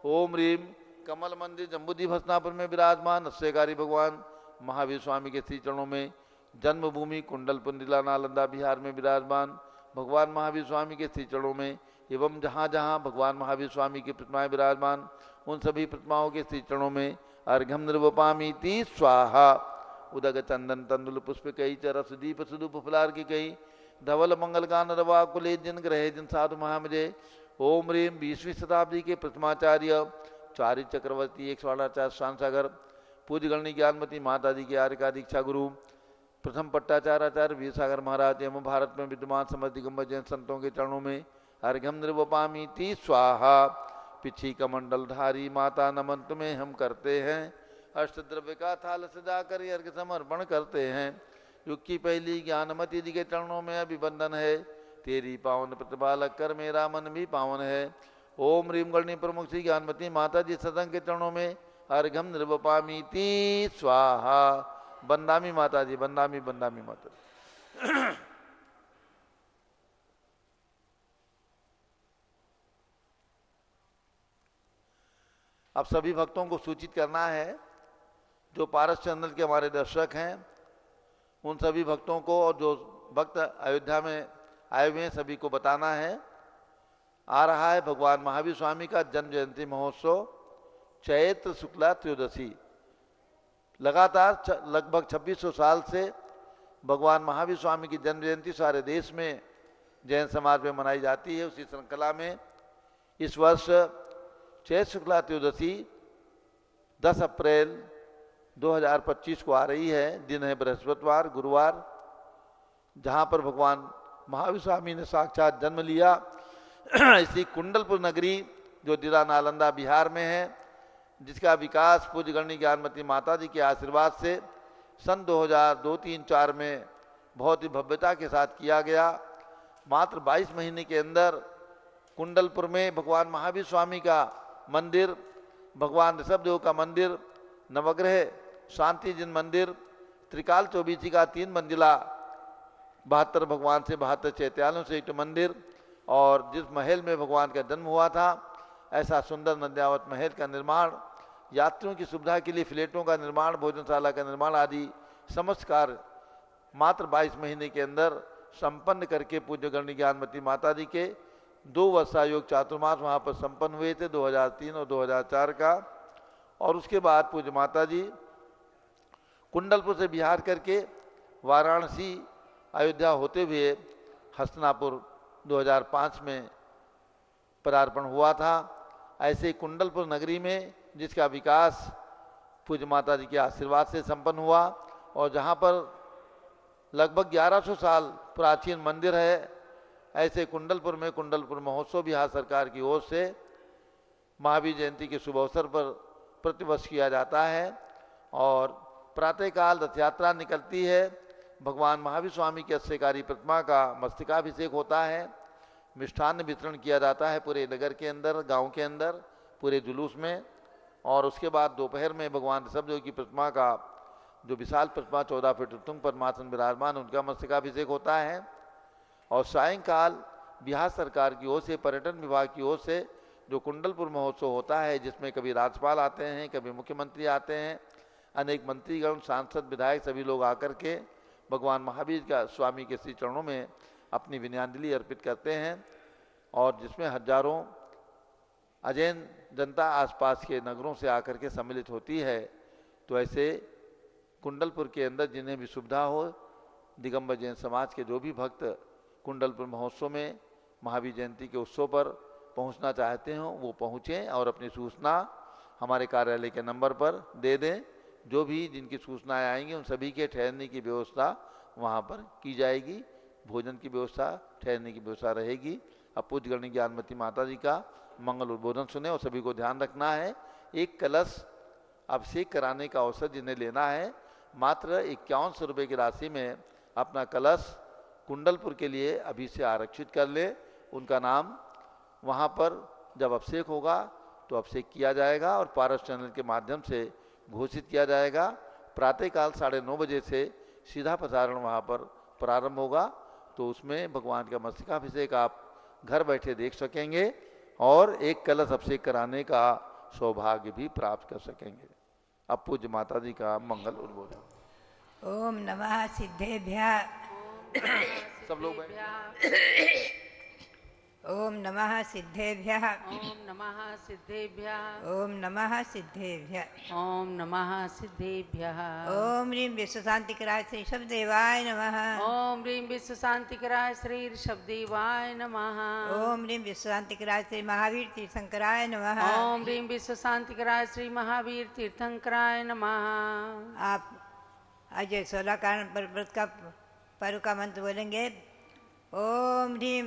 ओम रीम कमल मंदिर जम्बूद्वीप हस्तिनापुर में विराजमान अस्यकारी भगवान महावीर स्वामी के श्री चरणों में जन्मभूमि कुंडलपुर जिला नालंदा बिहार में विराजमान भगवान महावीर स्वामी के श्री चरणों में एवं जहाँ जहाँ भगवान महावीर स्वामी की प्रतिमाएं विराजमान उन सभी प्रतिमाओं के श्री चरणों में अर्घ्यम निर्वपामीति स्वाहा। उदक चंदन तंदुल पुष्प कई चर सुदीप सुदूप फलार की कई धवल मंगल का नरवा कुले जिन ग्रहे जिन साधु महामजे। ओम रीम 20वीं शताब्दी के प्रथमाचार्य चारि चक्रवर्ती 108 शांसागर पूज्य गणनी ज्ञानमती माता जी के आर्य का दीक्षा गुरु प्रथम पट्टाचार्य आचार्य वीर सागर महाराज एवं भारत में विद्यमान समर्थ दिगंबर जैन संतों के चरणों में अर्घ्यम निर्वपामीति स्वाहा। पिछी कमंडलधारी माता नमन तुम्हें हम करते हैं अष्टद्रव्य का थाल सजाकर अर्घ्य समर्पण करते हैं। युग की पहली ज्ञानमती जी के चरणों में अभिवंदन है तेरी पावन प्रतिभा लग कर मेरा मन भी पावन है। ओम रीम गणनी प्रमुख श्री ज्ञानमती माता जी सत्संग के चरणों में अर्घ्यम निर्वपामीति स्वाहा। बंदामी माता जी बंदामी बंदामी माता जी। अब सभी भक्तों को सूचित करना है जो पारस चैनल के हमारे दर्शक हैं उन सभी भक्तों को और जो भक्त अयोध्या में आए हुए हैं सभी को बताना है आ रहा है भगवान महावीर स्वामी का जन्म जयंती महोत्सव चैत्र शुक्ला त्रयोदशी। लगातार लगभग 2600 साल से भगवान महावीर स्वामी की जन्म जयंती सारे देश में जैन समाज में मनाई जाती है। उसी श्रृंखला में इस वर्ष चैत्र शुक्ला त्रयोदशी 10 अप्रैल 2025 को आ रही है। दिन है बृहस्पतिवार गुरुवार जहाँ पर भगवान महावीर स्वामी ने साक्षात जन्म लिया। इसी कुंडलपुर नगरी जो जिला नालंदा बिहार में है जिसका विकास पूज्य गणनी ज्ञानमती माता जी के आशीर्वाद से सन 2002-3-4 में बहुत ही भव्यता के साथ किया गया। मात्र 22 महीने के अंदर कुंडलपुर में भगवान महावीर स्वामी का मंदिर भगवान ऋषभदेव का मंदिर नवग्रह शांति जिन मंदिर त्रिकाल चौबीसी का 3 मंजिला 72 भगवान से 72 चैत्यालयों से एक मंदिर और जिस महल में भगवान का जन्म हुआ था ऐसा सुंदर नंद्यावत महल का निर्माण यात्रियों की सुविधा के लिए फ्लैटों का निर्माण भोजनशाला का निर्माण आदि समस्त कार्य मात्र 22 महीने के अंदर संपन्न करके पूज्य गणनी ज्ञानमती माता जी के 2 वर्षायोग चातुर्मास वहाँ पर संपन्न हुए थे 2003 और 2004 का। और उसके बाद पूज्य माता जी कुंडलपुर से बिहार करके वाराणसी अयोध्या होते हुए हस्तिनापुर 2005 में पदार्पण हुआ था। ऐसे ही कुंडलपुर नगरी में जिसका विकास पूज्य माता जी के आशीर्वाद से संपन्न हुआ और जहाँ पर लगभग 1100 साल प्राचीन मंदिर है ऐसे कुंडलपुर में कुंडलपुर महोत्सव बिहार सरकार की ओर से महावीर जयंती के शुभ अवसर पर प्रतिवर्ष किया जाता है। और प्रातःकाल रथ यात्रा निकलती है भगवान महावीर स्वामी की अस्यकारी प्रतिमा का मस्तकाभिषेक होता है मिष्ठान्न वितरण किया जाता है पूरे नगर के अंदर गांव के अंदर पूरे जुलूस में। और उसके बाद दोपहर में भगवान ऋषभदेव की प्रतिमा का जो विशाल प्रतिमा 14 फीट उत्तुंग पर मासन विराजमान उनका मस्तकाभिषेक होता है। और सायंकाल बिहार सरकार की ओर से, पर्यटन विभाग की ओर से जो कुंडलपुर महोत्सव होता है, जिसमें कभी राज्यपाल आते हैं, कभी मुख्यमंत्री आते हैं, अनेक मंत्रीगण, सांसद, विधायक सभी लोग आकर के भगवान महावीर का स्वामी के श्री चरणों में अपनी विनयाञ्जलि अर्पित करते हैं, और जिसमें हजारों अजैन जनता आसपास के नगरों से आकर के सम्मिलित होती है। तो ऐसे कुंडलपुर के अंदर जिन्हें भी सुविधा हो, दिगंबर जैन समाज के जो भी भक्त कुंडलपुर महोत्सव में महावीर जयंती के उत्सव पर पहुंचना चाहते हो, वो पहुँचें और अपनी सूचना हमारे कार्यालय के नंबर पर दे दें। जो भी जिनकी सूचनाएं आएंगी उन सभी के ठहरने की व्यवस्था वहाँ पर की जाएगी, भोजन की व्यवस्था, ठहरने की व्यवस्था रहेगी। अब पूज्य गणनी ज्ञानमती माता जी का मंगल उद्बोधन सुने और सभी को ध्यान रखना है। एक कलश अभिषेक कराने का अवसर जिन्हें लेना है, मात्र 5100 रुपये की राशि में अपना कलश कुंडलपुर के लिए अभी से आरक्षित कर ले। उनका नाम वहाँ पर जब अभिषेक होगा तो अभिषेक किया जाएगा और पारस चैनल के माध्यम से घोषित किया जाएगा। प्रातःकाल 9:30 बजे से सीधा प्रसारण वहाँ पर प्रारंभ होगा, तो उसमें भगवान का मस्तकाभिषेक आप घर बैठे देख सकेंगे और एक कलश अभिषेक कराने का सौभाग्य भी प्राप्त कर सकेंगे। अब पूज्य माता जी का मंगल उद्बोधन। ओम नमः सिद्धेभ्यः। सब लोग ओम नमः सिद्धेभ्यः। ओम नमः सिद्धेभ्यः। ओम नमः सिद्धेभ्यः। ओम नमः सिद्धेभ्यः। ओम ह्रीं विश्व शांतिकराय श्री शब्देवाय नमः। ओम ह्रीं विश्व शांतिकराय श्री ऋषभदेवाय नमः। ओम ह्रीं विश्व शांतिकराय श्री महावीर तीर्थंकराय नमः। ओम ह्रीं विश्व शांतिकराय श्री महावीर तीर्थंकराय नमः। आप आज 16 कारण व्रत का पर्व का मंत्र बोलेंगे। ओम ह्रीं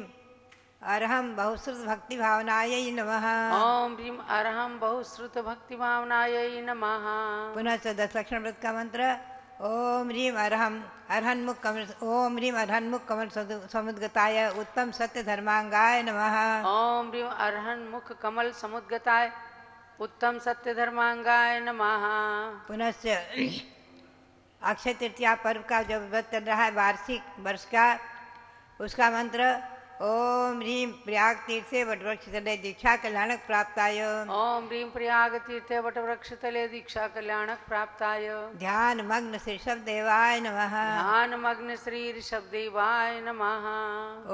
अरहम बहुश्रुत भक्ति भावनायै नमः। ओम ह्रीं अरहम बहुश्रुत भक्ति भावनायै नमः। पुनः 10 लक्षण व्रत का मंत्र। ओम ह्रीं अरहम अरहन्मुख कमल। ओम ह्रीं अरहन्मुख कमल समुद्गताय उत्तम सत्य धर्मांगाय नमः। ओम ह्रीं अरहन्मुख कमल समुद्गताय उत्तम सत्य धर्मांगाय नमः। पुनश्च अक्षय तृतीया पर्व का जो व्रत चल रहा है वार्षिक वर्ष का, उसका मंत्र। ओम ह्रीं प्रयाग तीर्थे वटवृक्ष तले दीक्षा कल्याणक प्राप्ताय। ओम ह्रीं प्रयाग तीर्थे वटवृक्ष तले दीक्षा कल्याणक प्राप्ताय। ध्यान मग्न श्री शब्देवाय नमः। ध्यान मग्न श्री ऋषभदेवाय नमः।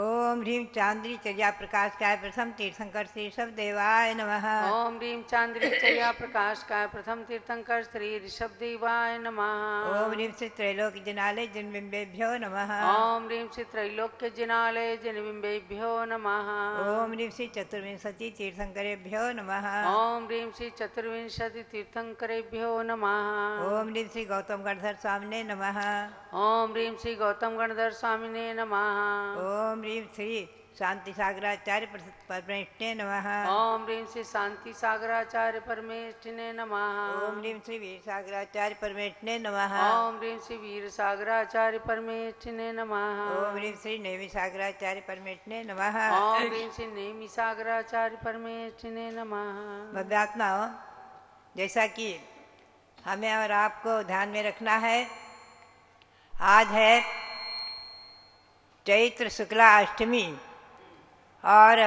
ओम ह्रीं चांद्री चर्या प्रकाश काय प्रथम तीर्थंकर श्री शब्देवाय नमः। ओम ह्रीं चांद्री चर्या प्रकाश काय प्रथम तीर्थंकर श्री ऋषभदेवाय नमः। ओम ह्रीं श्री त्रैलोक्य जिनालय जिनबिंबेभ्यो नमः। ओम ह्रीं श्री त्रैलोक्य जिनालय जिनबिंबेभ्यो नमः। ओम ह्रीं श्री चतुर्विंशति तीर्थंकरेभ्यो नमः। ओम ह्रीं श्री चतुर्विंशति तीर्थंकरेभ्यो नमः। ओम ह्रीं श्री गौतम गणधर स्वामिने नमः। ओम ह्रीं श्री गौतम गणधर स्वामिने नमः। ओम ह्रीं श्री शांति सागराचार्य परमेष्ठिने नमः। ओम ह्रीं श्री शांति सागराचार्य परमेष्ठिने नमः। ओम ह्रीं श्री वीर सागराचार्य परमेष्ठिने नमः। ओम ह्रीं श्री वीर सागराचार्य परमेष्ठिने नमः। ओम ह्रीं श्री नेमि सागराचार्य परमेष्ठिने नमः। ओम ह्रीं श्री नेमि सागराचार्य परमेष्ठिने नमः। भव्यात्माओं, जैसा कि हमें और आपको ध्यान में रखना है, आज है चैत्र शुक्ला अष्टमी और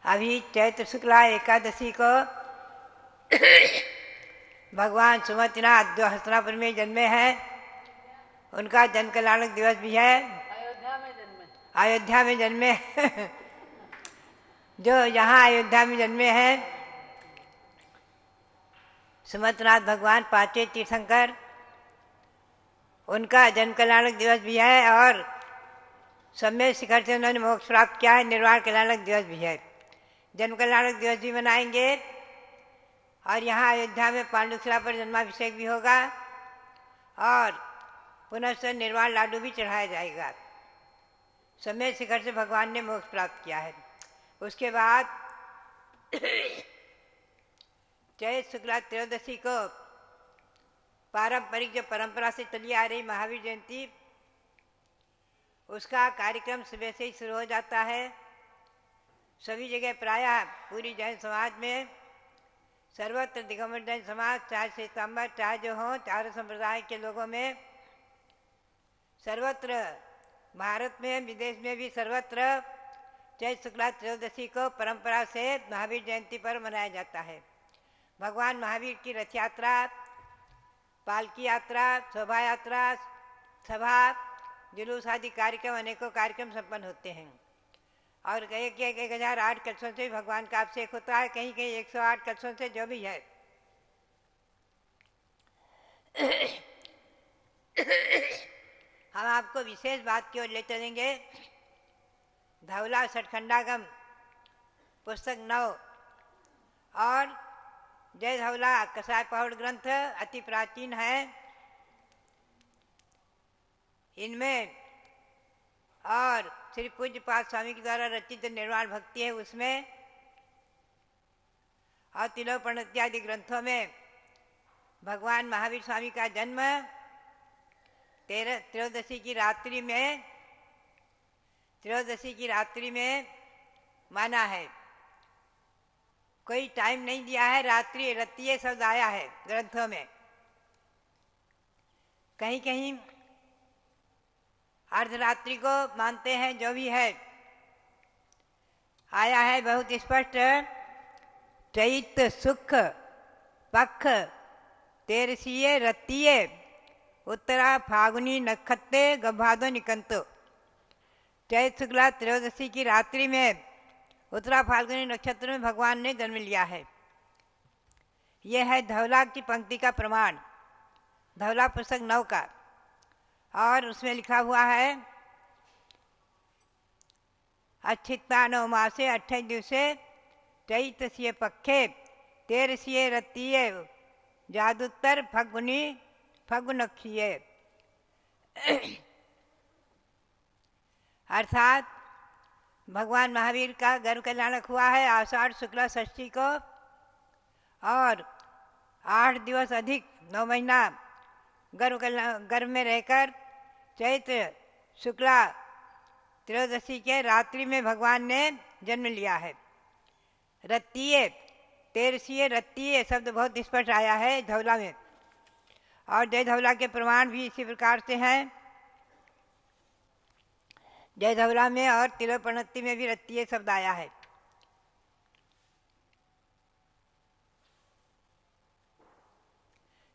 अभी चैत्र शुक्ला एकादशी को भगवान सुमतिनाथ जो हस्तिनापुर में जन्मे हैं, उनका जन कल्याणक दिवस भी है। अयोध्या में जन्मे जो यहाँ अयोध्या में जन्मे हैं सुमतिनाथ भगवान पांचवें तीर्थंकर, उनका जन कल्याणक दिवस भी है। और सम्य शिखर से उन्होंने मोक्ष प्राप्त किया है, निर्वाण कल्याणक दिवस भी है। जन्म कल्याणक दिवस भी मनाएंगे और यहाँ अयोध्या में पांडुशिला पर जन्माभिषेक भी होगा और पुनः निर्वाण लाडू भी चढ़ाया जाएगा। सम्य शिखर से भगवान ने मोक्ष प्राप्त किया है। उसके बाद चैत्र शुक्ला त्रयोदशी को पारंपरिक जो परंपरा से चली आ रही महावीर जयंती, उसका कार्यक्रम सुबह से ही शुरू हो जाता है। सभी जगह प्रायः पूरी जैन समाज में, सर्वत्र दिगंबर जैन समाज, चाहे श्वेतांबर चाहे जो हों, चारों संप्रदाय के लोगों में सर्वत्र भारत में विदेश में भी सर्वत्र चैत्र शुक्ला त्रयोदशी को परंपरा से महावीर जयंती पर मनाया जाता है। भगवान महावीर की रथ यात्रा, पालकी यात्रा, शोभा यात्रा, सभा, जुलूस आदि कार्यक्रम, अनेकों कार्यक्रम संपन्न होते हैं। और एक 1008 कलशों से भगवान का अभिषेक होता है, कहीं कहीं 108 कलशों से, जो भी है। हम आपको विशेष बात की ओर ले चलेंगे। धवला सठखंडागम पुस्तक 9 और जय धवला कसाय पहाड़ ग्रंथ अति प्राचीन है। इनमें और श्री पूज्य पाद स्वामी के द्वारा रचित निर्वाण भक्ति है उसमें, और तिलोपण इत्यादि ग्रंथों में भगवान महावीर स्वामी का जन्म त्रयोदशी की रात्रि में माना है। कोई टाइम नहीं दिया है, रात्रि रतिये शब्द आया है ग्रंथों में। कहीं कहीं अर्धरात्रि को मानते हैं, जो भी है आया है बहुत स्पष्ट। चैत सुख पक्ष तेरसीय रतिये उत्तरा फागुनी नक्षत्रे गभादो निकंतो। चैत शुक्ला त्रयोदशी की रात्रि में उत्तरा फाल्गुनी नक्षत्र में भगवान ने जन्म लिया है। यह है धवला की पंक्ति का प्रमाण, धवला पुस्तक 9 का। और उसमें लिखा हुआ है अच्छिता 9 मासे 28 दिवसे चैतसीय पक्षे तेरसीय रतीय जादुत्तर फगुनक्षीय। अर्थात भगवान महावीर का गर्भ कल्याणक हुआ है आषाढ़ शुक्ला षष्ठी को, और 8 दिवस अधिक 9 महीना गर्भ में रहकर चैत्र शुक्ला त्रयोदशी के रात्रि में भगवान ने जन्म लिया है। रत्तीय तेरसीय रत्तीय शब्द बहुत स्पष्ट आया है धवला में, और जय धवला के प्रमाण भी इसी प्रकार से हैं। जय धवला में और तिलोपणत्ति में भी रत्तीय शब्द आया है।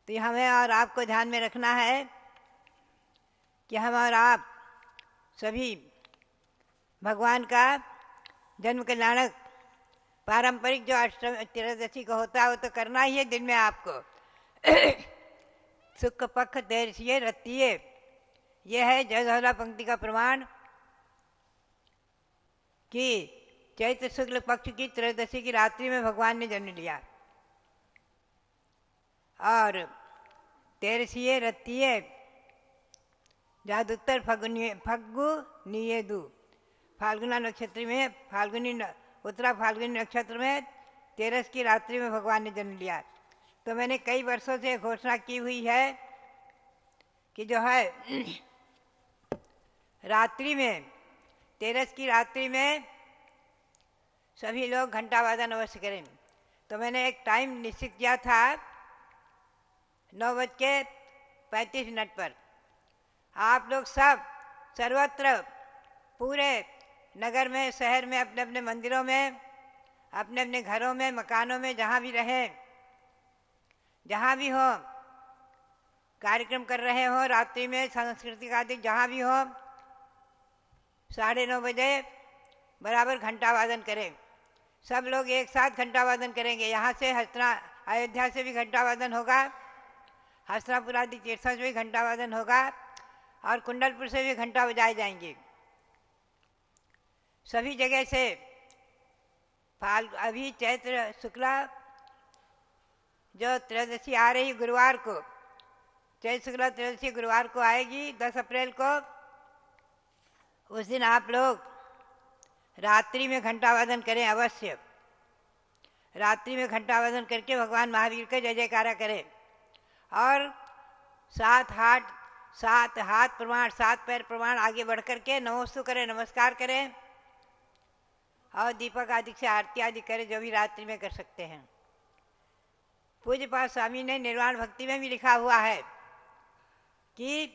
तो हमें और आपको ध्यान में रखना है कि हम और आप सभी भगवान का जन्म कल्याणक पारंपरिक जो अष्टमी त्रयोदशी को होता है वो तो करना ही है दिन में आपको। शुक्ल पक्ष तेरसीय रत्तीय, यह है जय धवला पंक्ति का प्रमाण कि चैत्र शुक्ल पक्ष की त्रयोदशी की रात्रि में भगवान ने जन्म लिया। और तेरसीय रत्तीय जादुत्तर फग्गुनीयेदु, फाल्गुना नक्षत्र में उत्तरा फाल्गुनी नक्षत्र में तेरस की रात्रि में भगवान ने जन्म लिया। तो मैंने कई वर्षों से घोषणा की हुई है कि जो है रात्रि में तेरस की रात्रि में सभी लोग घंटा वादन अवश्य करें। तो मैंने एक टाइम निश्चित किया था 9:35 पर। आप लोग सब सर्वत्र पूरे नगर में, शहर में, अपने अपने मंदिरों में, अपने अपने घरों में, मकानों में, जहाँ भी रहें, जहाँ भी हो, कार्यक्रम कर रहे हो, रात्रि में सांस्कृतिक आदि जहाँ भी हो, 9:30 बजे बराबर घंटा वादन करें। सब लोग एक साथ घंटा वादन करेंगे। यहाँ से अयोध्या से भी घंटा वादन होगा, हस्तिनापुर आदि तीर्थों से भी घंटा वादन होगा, और कुंडलपुर से भी घंटा बजाए जाएंगे। सभी जगह से अभी चैत्र शुक्ला जो त्रयोदशी आ रही गुरुवार को, चैत्र शुक्ला त्रयोदशी गुरुवार को आएगी 10 अप्रैल को। उस दिन आप लोग रात्रि में घंटा वादन करें अवश्य। रात्रि में घंटा वादन करके भगवान महावीर का जय जयकारा करें। और 7 हाथ प्रमाण, 7 पैर प्रमाण आगे बढ़ करके नमोस्तु करें, नमस्कार करें, और दीपक आदि से आरती आदि करें, जो भी रात्रि में कर सकते हैं। पूज्य पाद स्वामी ने निर्वाण भक्ति में भी लिखा हुआ है कि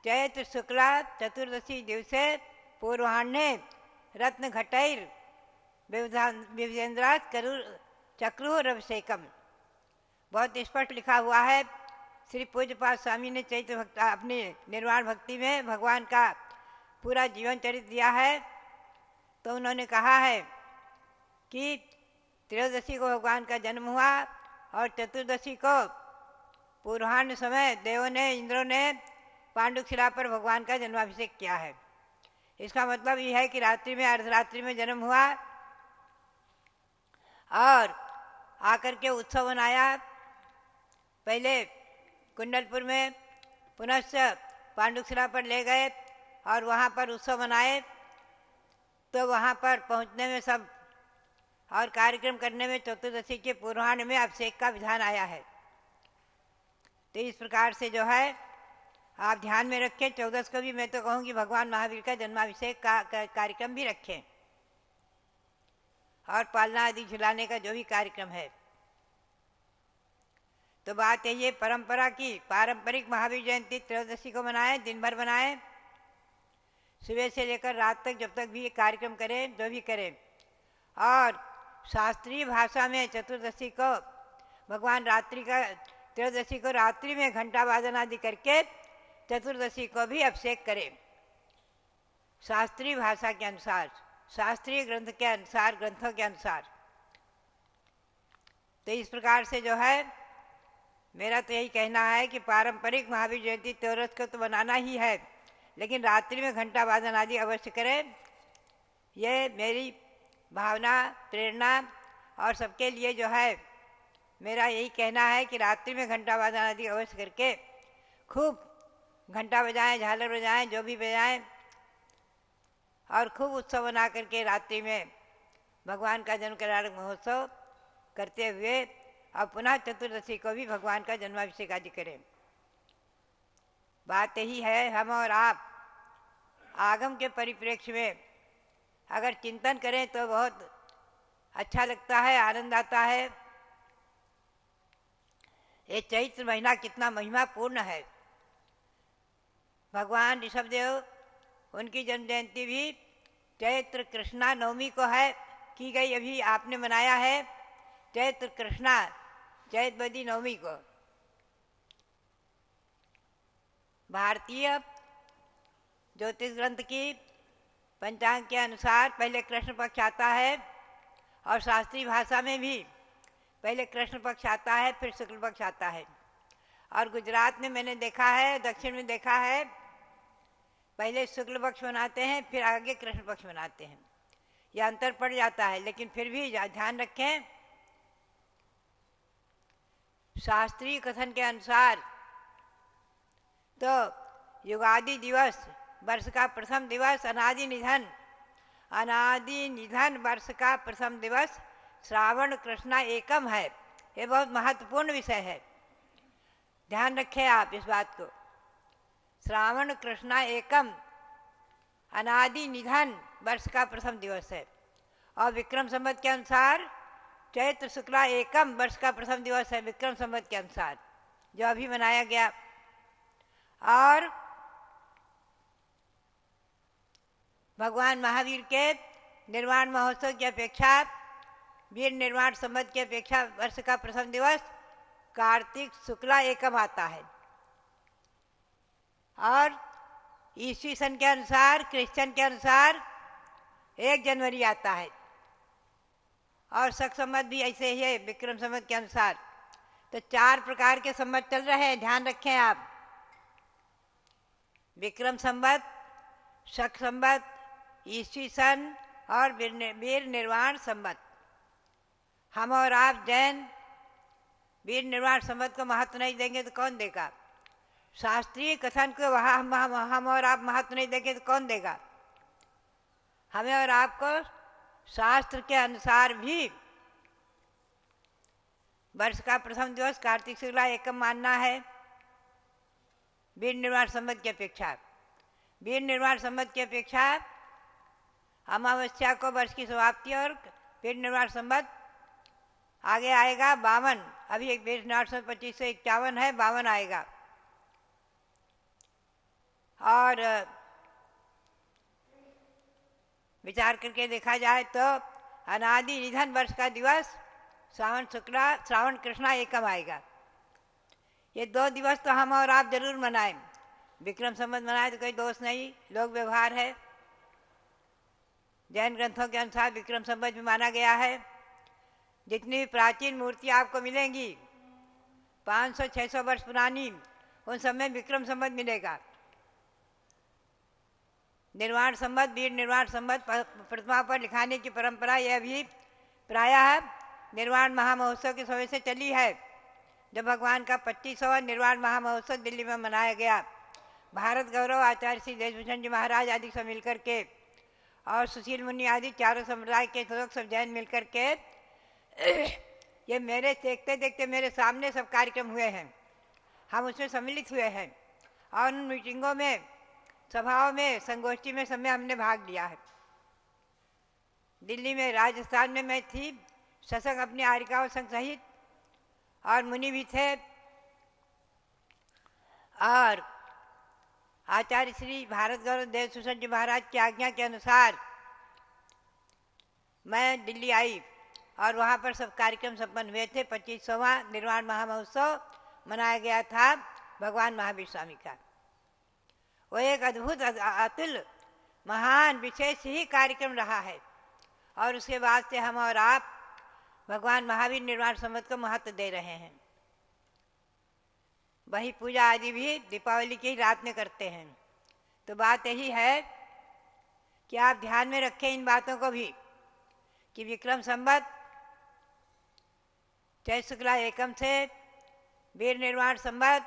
चैत्र शुक्ला चतुर्दशी दिवसे पूर्वाह्ने रत्न घटैर विविधेन्द्रात चक्रुर अभिषेकम। बहुत स्पष्ट लिखा हुआ है। श्री पूज्यपाद स्वामी ने चैत्र भक्त अपनी निर्वाण भक्ति में भगवान का पूरा जीवन चरित्र दिया है। तो उन्होंने कहा है कि त्रयोदशी को भगवान का जन्म हुआ और चतुर्दशी को पूर्वाह्न समय देवों ने इंद्रों ने पांडुक शिला पर भगवान का जन्माभिषेक किया है। इसका मतलब यह है कि रात्रि में अर्धरात्रि में जन्म हुआ और आकर के उत्सव मनाया। पहले कुंडलपुर में पुनश्च पांडुक शिला पर ले गए और वहाँ पर उत्सव मनाए। तो वहाँ पर पहुँचने में सब और कार्यक्रम करने में चतुर्दशी के पूर्वाह्न में अभिषेक का विधान आया है। तो इस प्रकार से जो है आप ध्यान में रखें। 14 को भी मैं तो कहूँगी भगवान महावीर का जन्माभिषेक का कार्यक्रम भी रखें और पालना आदि झुलाने का जो भी कार्यक्रम है। तो बात यही है परंपरा की, पारंपरिक महावीर जयंती त्रयोदशी को मनाएं, दिन भर मनाएं, सुबह से लेकर रात तक जब तक भी ये कार्यक्रम करें जो भी करें। और शास्त्रीय भाषा में चतुर्दशी को भगवान त्रयोदशी को रात्रि में घंटा वादन आदि करके चतुर्दशी को भी अभिषेक करें शास्त्रीय भाषा के अनुसार, शास्त्रीय ग्रंथ के अनुसार, ग्रंथों के अनुसार। तो इस प्रकार से जो है मेरा तो यही कहना है कि पारंपरिक महावीर जयंती त्रयोदश को तो बनाना ही है, लेकिन रात्रि में घंटा वादन आदि अवश्य करें। ये मेरी भावना, प्रेरणा और सबके लिए जो है मेरा यही कहना है कि रात्रि में घंटा वादन आदि अवश्य करके खूब घंटा बजाएं, झालर बजाएं, जो भी बजाएं और खूब उत्सव बना करके रात्रि में भगवान का जन्म कल्याणक महोत्सव करते हुए और पुनः चतुर्दशी को भी भगवान का जन्माभिषेक आदि करें। बात यही है, हम और आप आगम के परिप्रेक्ष्य में अगर चिंतन करें तो बहुत अच्छा लगता है, आनंद आता है। ये चैत्र महीना कितना महिमापूर्ण है। भगवान ऋषभदेव उनकी जन्म जयंती भी चैत्र कृष्णा नवमी को है की गई। अभी आपने मनाया है चैत्र कृष्णा चैत्रवदी नवमी को। भारतीय ज्योतिष ग्रंथ की पंचांग के अनुसार पहले कृष्ण पक्ष आता है और शास्त्रीय भाषा में भी पहले कृष्ण पक्ष आता है, फिर शुक्ल पक्ष आता है। और गुजरात में मैंने देखा है, दक्षिण में देखा है, पहले शुक्ल पक्ष मनाते हैं फिर आगे कृष्ण पक्ष मनाते हैं। यह अंतर पड़ जाता है, लेकिन फिर भी ध्यान रखें शास्त्रीय कथन के अनुसार तो युगादि दिवस, वर्ष का प्रथम दिवस, अनादि निधन वर्ष का प्रथम दिवस श्रावण कृष्णा एकम है। ये बहुत महत्वपूर्ण विषय है, ध्यान रखें आप इस बात को। श्रावण कृष्णा एकम अनादि निधन वर्ष का प्रथम दिवस है और विक्रम संवत के अनुसार चैत्र शुक्ला एकम वर्ष का प्रथम दिवस है, विक्रम संवत के अनुसार जो अभी मनाया गया। और भगवान महावीर के निर्वाण महोत्सव की अपेक्षा, वीर निर्वाण संवत की अपेक्षा वर्ष का प्रथम दिवस कार्तिक शुक्ला एकम आता है। और ईस्वी सन के अनुसार, क्रिश्चियन के अनुसार 1 जनवरी आता है। और शक संवत भी ऐसे ही है विक्रम संवत के अनुसार। तो 4 प्रकार के संवत चल रहे हैं, ध्यान रखें आप। विक्रम संवत, शक संवत, ईस्वी सन और वीर निर्वाण संवत। हम और आप जैन वीर निर्वाण संवत को महत्व नहीं देंगे तो कौन देगा? शास्त्रीय कथन को वहाँ हम और आप महत्व नहीं देंगे तो कौन देगा? हमें और आपको शास्त्र के अनुसार भी वर्ष का प्रथम दिवस कार्तिक शुक्ला एकम मानना है वीर निर्वाण संवत की अपेक्षा। वीर निर्वाण संवत की अपेक्षा अमावस्या को वर्ष की समाप्ति और वीर निर्वाण संवत आगे आएगा 52। अभी एक वीर निर्वाण संवत 2551 है, 52 आएगा। और विचार करके देखा जाए तो अनादि निधन वर्ष का दिवस श्रावण कृष्णा एकम आएगा। ये 2 दिवस तो हम और आप जरूर मनाएं। विक्रम संवत मनाए तो कोई दोष नहीं, लोक व्यवहार है। जैन ग्रंथों के अनुसार विक्रम संवत भी माना गया है। जितनी भी प्राचीन मूर्तियां आपको मिलेंगी 500-600 वर्ष पुरानी, उन सब में विक्रम संवत मिलेगा। निर्वाण संवत, वीर निर्वाण संवत प्रतिमा पर लिखाने की परंपरा यह भी प्रायः निर्वाण महामहोत्सव के समय से चली है, जब भगवान का 25वां निर्वाण महामहोत्सव दिल्ली में मनाया गया। भारत गौरव आचार्य श्री देशभूषण जी महाराज आदि सब मिलकर के और सुशील मुनि आदि चारों संप्रदाय के लोग सब जैन मिलकर के ये मेरे देखते देखते मेरे सामने सब कार्यक्रम हुए हैं। हम उसमें सम्मिलित हुए हैं और उन मीटिंगों में, सभाओं में, संगोष्ठी में सब में हमने भाग लिया है। दिल्ली में, राजस्थान में मैं थी, सत्संग अपने आरिकाओं संग सहित, और मुनि भी थे। और आचार्य श्री भारत गौरव देवभूषण जी महाराज की आज्ञा के अनुसार मैं दिल्ली आई और वहाँ पर सब कार्यक्रम संपन्न हुए थे। 25वां निर्वाण महामहोत्सव मनाया गया था भगवान महावीर स्वामी का। वो एक अद्भुत, अतुल, महान, विशेष ही कार्यक्रम रहा है। और उसके बाद से हम और आप भगवान महावीर निर्वाण संवत को महत्व दे रहे हैं। वही पूजा आदि भी दीपावली की रात में करते हैं। तो बात यही है कि आप ध्यान में रखें इन बातों को भी कि विक्रम संवत चैत शुक्ला एकम से, वीर निर्वाण संवत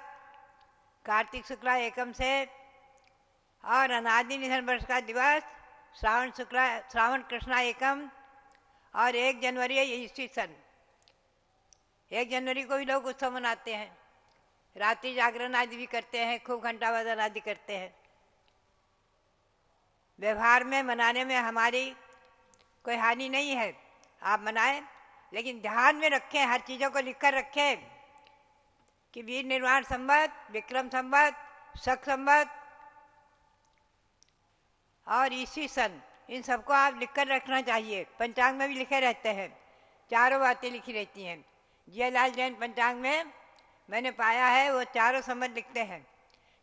कार्तिक शुक्ला एकम से, और अनादि निधन वर्ष का दिवस श्रावण कृष्णा एकम, और 1 जनवरी ईस्वी सन। 1 जनवरी को भी लोग उत्सव मनाते हैं, रात्रि जागरण आदि भी करते हैं, खूब घंटा बदन आदि करते हैं। व्यवहार में, मनाने में हमारी कोई हानि नहीं है, आप मनाएं, लेकिन ध्यान में रखें, हर चीज़ों को लिखकर रखें कि वीर निर्वाण संवत, विक्रम संवत, शक संवत और ईस्वी सन, इन सबको आप लिखकर रखना चाहिए। पंचांग में भी लिखे रहते हैं, चारों बातें लिखी रहती हैं। जियालाल जैन पंचांग में मैंने पाया है वो चारों संवत लिखते हैं।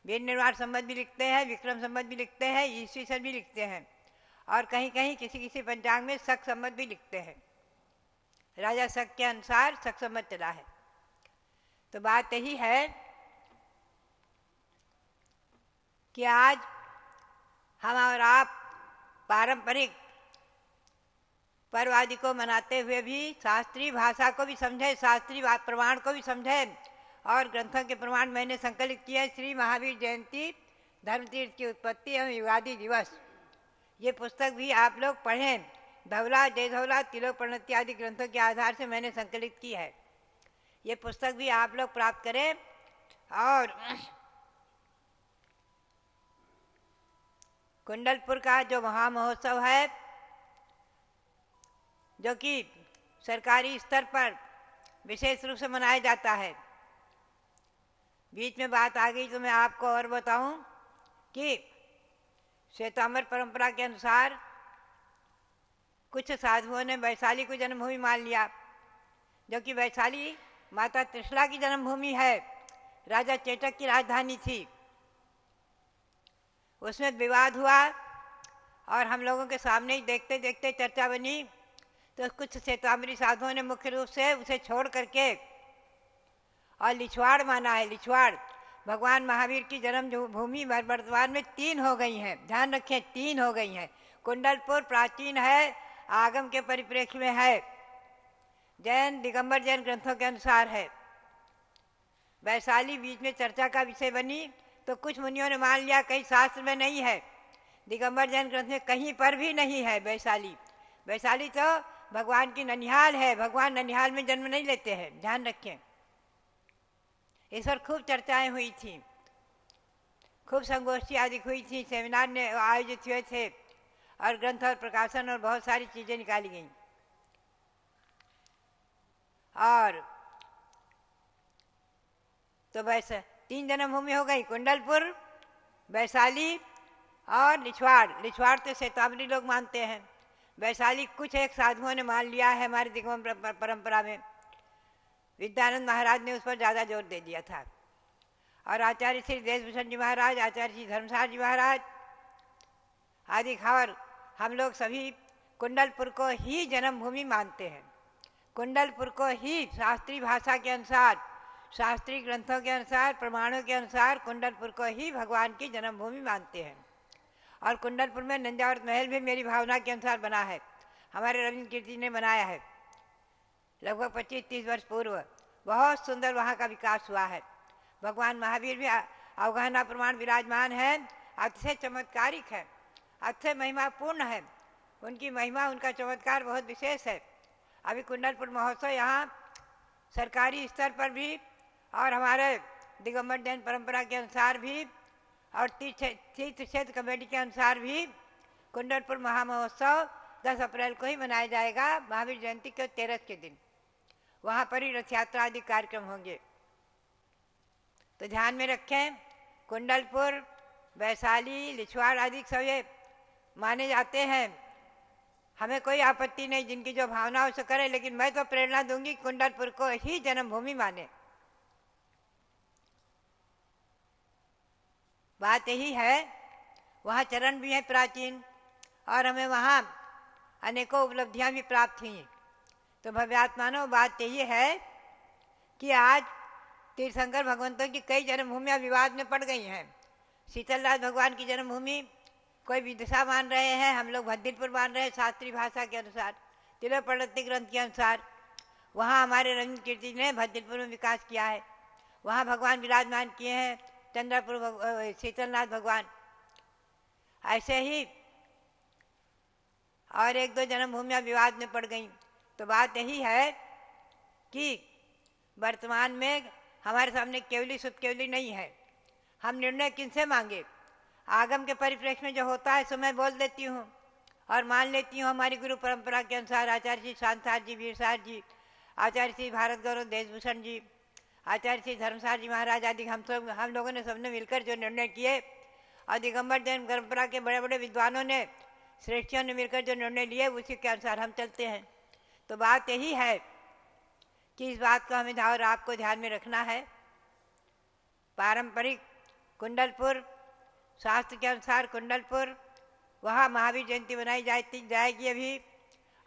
वीर निर्वाण संवत भी लिखते हैं, विक्रम संवत भी लिखते हैं, ईस्वी सन भी लिखते हैं, और कहीं कहीं किसी किसी पंचांग में शक संवत भी लिखते हैं। राजा शक के अनुसार शक संवत चला है। तो बात यही है कि आज हम और आप पारंपरिक पर्व आदि को मनाते हुए भी शास्त्रीय भाषा को भी समझें, शास्त्रीय प्रमाण को भी समझें। और ग्रंथों के प्रमाण मैंने संकलित किया श्री महावीर जयंती, धर्मतीर्थ की उत्पत्ति एवं युगादि दिवस। ये पुस्तक भी आप लोग पढ़ें। धवला, जय धवला, तिलोक प्रणति आदि ग्रंथों के आधार से मैंने संकलित की है। ये पुस्तक भी आप लोग प्राप्त करें। और कुंडलपुर का जो महामहोत्सव है, जो कि सरकारी स्तर पर विशेष रूप से मनाया जाता है, बीच में बात आ गई तो मैं आपको और बताऊं कि श्वेतांबर परंपरा के अनुसार कुछ साधुओं ने वैशाली को जन्मभूमि मान लिया, जो कि वैशाली माता त्रिशला की जन्मभूमि है, राजा चेटक की राजधानी थी। उसमें विवाद हुआ और हम लोगों के सामने ही देखते देखते चर्चा बनी। तो कुछ श्वेतांबरी साधुओं ने मुख्य रूप से उसे छोड़ करके और लिछवाड़ माना है। लिछवाड़ भगवान महावीर की जन्म भूमि वर्तमान में 3 हो गई हैं। ध्यान रखें, 3 हो गई हैं। कुंडलपुर प्राचीन है, आगम के परिप्रेक्ष्य में है, जैन दिगंबर जैन ग्रंथों के अनुसार है। वैशाली बीच में चर्चा का विषय बनी, तो कुछ मुनियों ने मान लिया कहीं शास्त्र में नहीं है, दिगंबर जैन ग्रंथ में कहीं पर भी नहीं है वैशाली। वैशाली तो भगवान की ननिहाल है, भगवान ननिहाल में जन्म नहीं लेते हैं, ध्यान रखें। इस पर खूब चर्चाएं हुई थी, खूब संगोष्ठी आदि हुई थी, सेमिनार ने आयोजित हुए थे, और ग्रंथ और प्रकाशन और बहुत सारी चीजें निकाली गई। और तो बस 3 जन्मभूमि हो गई, कुंडलपुर, वैशाली और लिछवाड़ तो शैतावरी लोग मानते हैं। वैशाली कुछ एक साधुओं ने मान लिया है हमारी दिगंबर परंपरा में। विद्यानंद महाराज ने उस पर ज़्यादा जोर दे दिया था। और आचार्य श्री देशभूषण जी महाराज, आचार्य श्री धर्मसार जी महाराज आदि खबर हम लोग सभी कुंडलपुर को ही जन्मभूमि मानते हैं। कुंडलपुर को ही शास्त्रीय भाषा के अनुसार, शास्त्रीय ग्रंथों के अनुसार, प्रमाणों के अनुसार कुंडलपुर को ही भगवान की जन्मभूमि मानते हैं। और कुंडलपुर में नंजावत महल भी मेरी भावना के अनुसार बना है, हमारे रविंद्र कीर्ति ने बनाया है लगभग 25-30 वर्ष पूर्व। बहुत सुंदर वहाँ का विकास हुआ है। भगवान महावीर भी अवगाहना प्रमाण विराजमान है, अतिशय चमत्कारिक है, अतिशय महिमापूर्ण है। उनकी महिमा, उनका चमत्कार बहुत विशेष है। अभी कुंडलपुर महोत्सव यहाँ सरकारी स्तर पर भी और हमारे दिगंबर जैन परंपरा के अनुसार भी और तीर्थ क्षेत्र कमेटी के अनुसार भी कुंडलपुर महामहोत्सव 10 अप्रैल को ही मनाया जाएगा, महावीर जयंती के 13 के दिन। वहाँ पर ही रथ यात्रा आदि कार्यक्रम होंगे। तो ध्यान में रखें, कुंडलपुर, वैशाली, लिछवाड़ आदि सब माने जाते हैं। हमें कोई आपत्ति नहीं, जिनकी जो भावना हो सो करे, लेकिन मैं तो प्रेरणा दूंगी कुंडलपुर को ही जन्मभूमि माने। बात यही है, वहाँ चरण भी है प्राचीन और हमें वहाँ अनेकों उपलब्धियाँ भी प्राप्त हुई। तो भव्यात्मानो, बात यही है कि आज तीर्थंकर भगवंतों की कई जन्मभूमियाँ विवाद में पड़ गई हैं। शीतलदास भगवान की जन्मभूमि कोई विदिशा मान रहे हैं, हम लोग भद्दिलपुर मान रहे हैं शास्त्रीय भाषा के अनुसार, तिलोपड़ती ग्रंथ के अनुसार। वहाँ हमारे रविंद्र कीर्ति ने भद्दिलपुर में विकास किया है, वहाँ भगवान विराजमान किए हैं, चंद्रपुर शीतलनाथ भगवान। ऐसे ही और 1-2 जन्मभूमियाँ विवाद में पड़ गई। तो बात यही है कि वर्तमान में हमारे सामने केवली शुद्ध केवली नहीं है। हम निर्णय किनसे मांगे? आगम के परिप्रेक्ष्य में जो होता है सो मैं बोल देती हूँ और मान लेती हूँ हमारी गुरु परंपरा के अनुसार। आचार्य श्री शांतार जी, वीरसार जी, आचार्य श्री भारत गौरव देशभूषण जी, आचार्य श्री धर्मसार जी महाराज आदि हम लोगों ने सबने मिलकर जो निर्णय किए और दिगंबर जैन परंपरा के बड़े बड़े विद्वानों ने, श्रेष्ठियों ने मिलकर जो निर्णय लिए उसी के अनुसार हम चलते हैं। तो बात यही है कि इस बात को हमें और आपको ध्यान में रखना है। पारंपरिक कुंडलपुर, शास्त्र के अनुसार कुंडलपुर, वहाँ महावीर जयंती बनाई जाएगी अभी।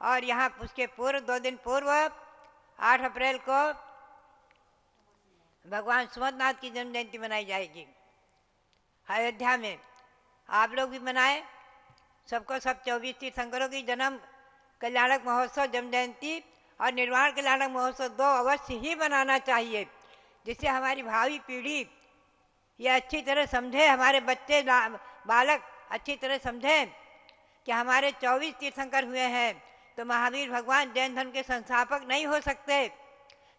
और यहाँ उसके पूर्व 2 दिन पूर्व 8 अप्रैल को भगवान सुमंतनाथ की जन्म जयंती मनाई जाएगी अयोध्या में। आप लोग भी मनाएं, सबको सब 24 तीर्थंकरों की जन्म कल्याणक महोत्सव, जन्म जयंती और निर्वाण कल्याणक महोत्सव 2 अवश्य ही मनाना चाहिए, जिससे हमारी भावी पीढ़ी ये अच्छी तरह समझे, हमारे बच्चे बालक अच्छी तरह समझें कि हमारे 24 तीर्थंकर हुए हैं तो महावीर भगवान जैन धर्म के संस्थापक नहीं हो सकते।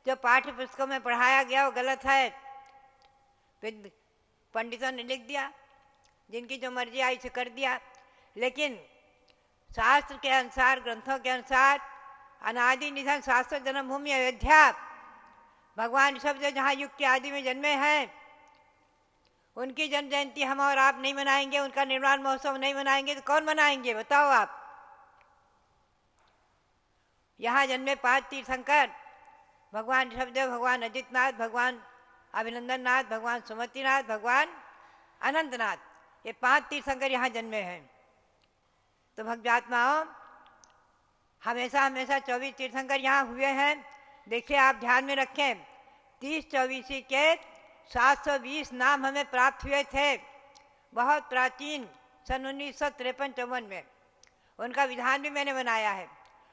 जो पाठ्य पुस्तकों में पढ़ाया गया वो गलत है, पंडितों ने लिख दिया, जिनकी जो मर्जी आई से कर दिया। लेकिन शास्त्र के अनुसार, ग्रंथों के अनुसार अनादि निधन शास्त्र जन्मभूमि अयोध्या, भगवान सब जो जहाँ युग के आदि में जन्मे हैं उनकी जन्म जयंती हम और आप नहीं मनाएंगे, उनका निर्वाण महोत्सव नहीं मनाएंगे तो कौन मनाएंगे बताओ आप? यहाँ जन्मे 5 तीर्थंकर, भगवान ऋषभदेव, भगवान अजितनाथ, भगवान अभिनंदन नाथ, भगवान सुमतिनाथ, भगवान अनंतनाथ, ये 5 तीर्थंकर यहाँ जन्मे हैं। तो भक्तात्माओं, हमेशा हमेशा 24 तीर्थंकर यहाँ हुए हैं। देखिए, आप ध्यान में रखें, 30-24 के 720 नाम हमें प्राप्त हुए थे बहुत प्राचीन सन 1953-54 में। उनका विधान भी मैंने बनाया है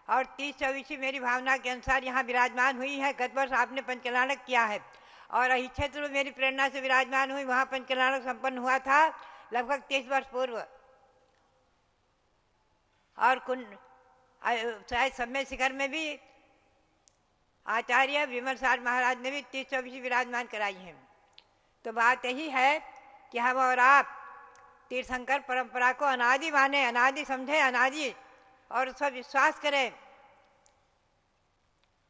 और 30-24 मेरी भावना के अनुसार यहाँ विराजमान हुई है। गत वर्ष आपने पंचकल्याणक किया है और इस क्षेत्र में मेरी प्रेरणा से विराजमान हुई, वहाँ पंचकल्याणक संपन्न हुआ था लगभग 30 वर्ष पूर्व। और शायद समय शिखर में भी आचार्य विमलसार महाराज ने भी 30-24 विराजमान कराई हैं। तो बात यही है कि हम और आप तीर्थंकर परंपरा को अनादि माने, अनादि समझे, अनादि और उस पर विश्वास करें।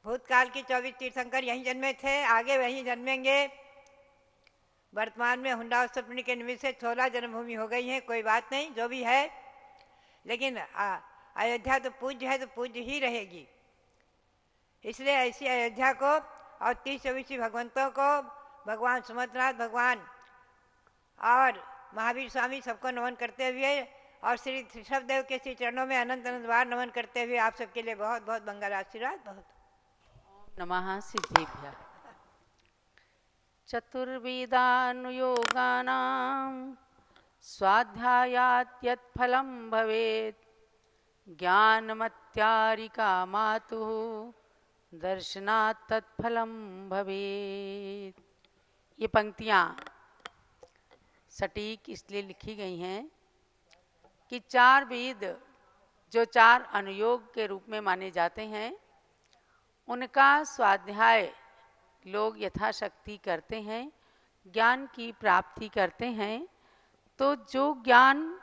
भूतकाल के 24 तीर्थंकर यहीं जन्मे थे, आगे वहीं जन्मेंगे। वर्तमान में हुंडा उत्सवनी के निमित्त से 16 जन्मभूमि हो गई हैं, कोई बात नहीं, जो भी है, लेकिन अयोध्या तो पूज्य है तो पूज्य ही रहेगी। इसलिए ऐसी अयोध्या को और 30-24 भगवंतों को, भगवान सुमंतनाथ भगवान और महावीर स्वामी सबको नमन करते हुए और श्री ऋषभदेव के श्री चरणों में अनंत अनंत बार नमन करते हुए आप सबके लिए बहुत बहुत मंगल आशीर्वाद। बहुत नमः सिद्धेभ्यः। चतुर्वेदानुयोगानां स्वाध्यायात् यत् फलं भवेत् ज्ञानमत्यारिका मातुः दर्शनात् तत्फलं भवेत्। ये पंक्तियाँ सटीक इसलिए लिखी गई हैं कि 4 वेद जो 4 अनुयोग के रूप में माने जाते हैं, उनका स्वाध्याय लोग यथाशक्ति करते हैं, ज्ञान की प्राप्ति करते हैं। तो जो ज्ञान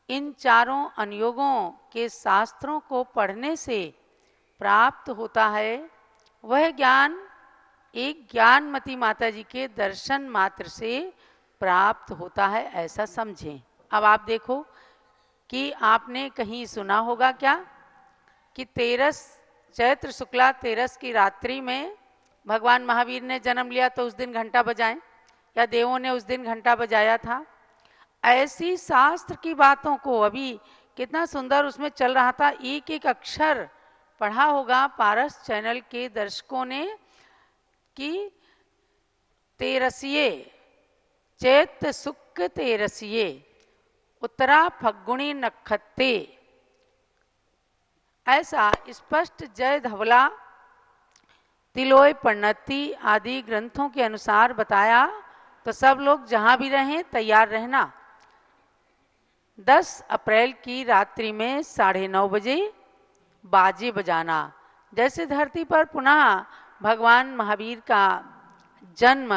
इन 4 अनुयोगों के शास्त्रों को पढ़ने से प्राप्त होता है, वह ज्ञान एक ज्ञानमती माता जी के दर्शन मात्र से प्राप्त होता है, ऐसा समझें। अब आप देखो कि आपने कहीं सुना होगा क्या कि 13 चैत्र शुक्ला 13 की रात्रि में भगवान महावीर ने जन्म लिया तो उस दिन घंटा बजाएं, या देवों ने उस दिन घंटा बजाया था। ऐसी शास्त्र की बातों को अभी कितना सुंदर उसमें चल रहा था, एक एक अक्षर पढ़ा होगा पारस चैनल के दर्शकों ने कि 13 चैत सुख 13 उत्तरा फग्गुणी नक्षत्रे, ऐसा स्पष्ट जय धवला तिलोय पन्नति आदि ग्रंथों के अनुसार बताया। तो सब लोग जहां भी रहें तैयार रहना। 10 अप्रैल की रात्रि में 9:30 बजे बाजे बजाना, जैसे धरती पर पुनः भगवान महावीर का जन्म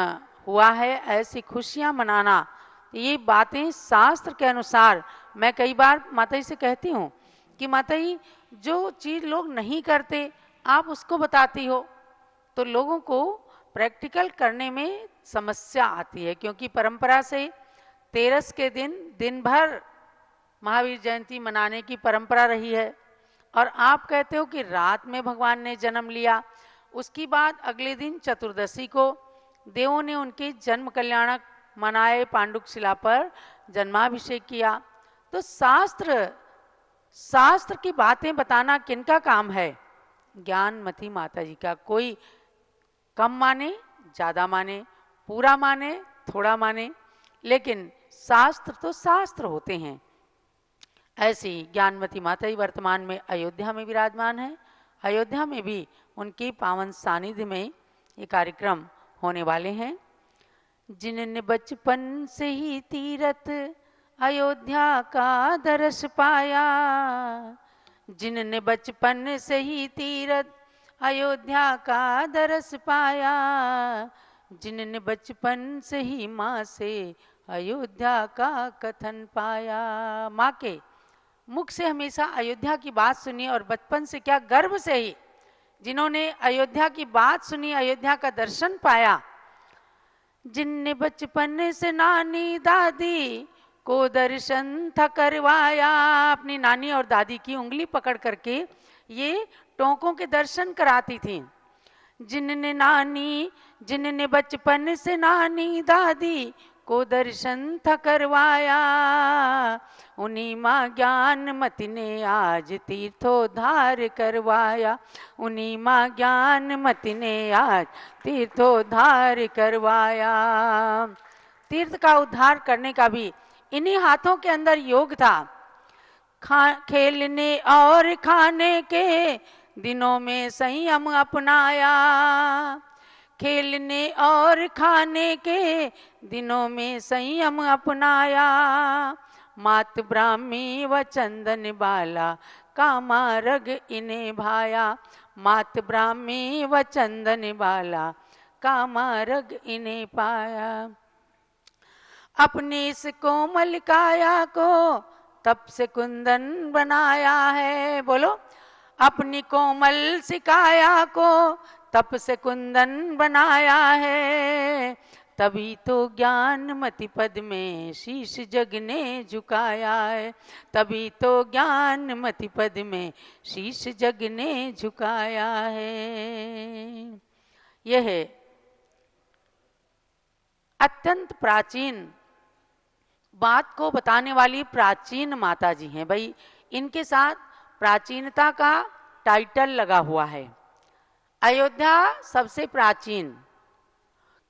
हुआ है ऐसी खुशियां मनाना। ये बातें शास्त्र के अनुसार, मैं कई बार माता जी से कहती हूँ कि माता जी जो चीज लोग नहीं करते आप उसको बताती हो, तो लोगों को प्रैक्टिकल करने में समस्या आती है, क्योंकि परंपरा से 13 के दिन भर महावीर जयंती मनाने की परंपरा रही है, और आप कहते हो कि रात में भगवान ने जन्म लिया। उसकी बाद अगले दिन चतुर्दशी को देवों ने उनके जन्म कल्याणक मनाए, पांडुक शिला पर जन्माभिषेक किया। तो शास्त्र की बातें बताना किनका काम है? ज्ञानमती माता जी का। कोई कम माने, ज्यादा माने, पूरा माने, थोड़ा माने, लेकिन शास्त्र तो शास्त्र होते हैं। ऐसी ज्ञानमती माता जी वर्तमान में अयोध्या में विराजमान है। अयोध्या में भी उनके पावन सानिध्य में ये कार्यक्रम होने वाले हैं। जिनने बचपन से ही तीरथ अयोध्या का दर्श पाया, जिनने बचपन से ही तीरथ अयोध्या का दर्श पाया, जिनने बचपन से ही माँ से अयोध्या का कथन पाया। माँ के मुख से हमेशा अयोध्या की बात सुनी, और बचपन से क्या गर्भ से ही जिन्होंने अयोध्या की बात सुनी, अयोध्या का दर्शन पाया। जिनने बचपन से नानी दादी को दर्शन था करवाया, अपनी नानी और दादी की उंगली पकड़ करके ये टोंकों के दर्शन कराती थी। जिनने बचपन से नानी दादी को दर्शन था करवाया, उन्हीं माँ ज्ञानमती ने आज तीर्थोद्धार करवाया, उन्हीं माँ ज्ञानमती ने आज तीर्थोद्धार करवाया। तीर्थ का उद्धार करने का भी इन्हीं हाथों के अंदर योग था। खेलने और खाने के दिनों में संयम अपनाया, खेलने और खाने के दिनों में संयम अपनाया। मात ब्राह्मी व चंदन बाला का मार्ग इन्हें भाया, मात ब्राह्मी व चंदन बाला का मार्ग इन्हें पाया। अपने इस कोमल काया को तप से कुंदन बनाया है, बोलो। अपनी कोमल सी काया को तप से कुंदन बनाया है, तभी तो ज्ञानमति पद में शीश जग ने झुकाया है, तभी तो ज्ञानमति पद में शीश जग ने झुकाया है। यह है अत्यंत प्राचीन बात को बताने वाली प्राचीन माता जी हैं। भाई इनके साथ प्राचीनता का टाइटल लगा हुआ है। अयोध्या सबसे प्राचीन,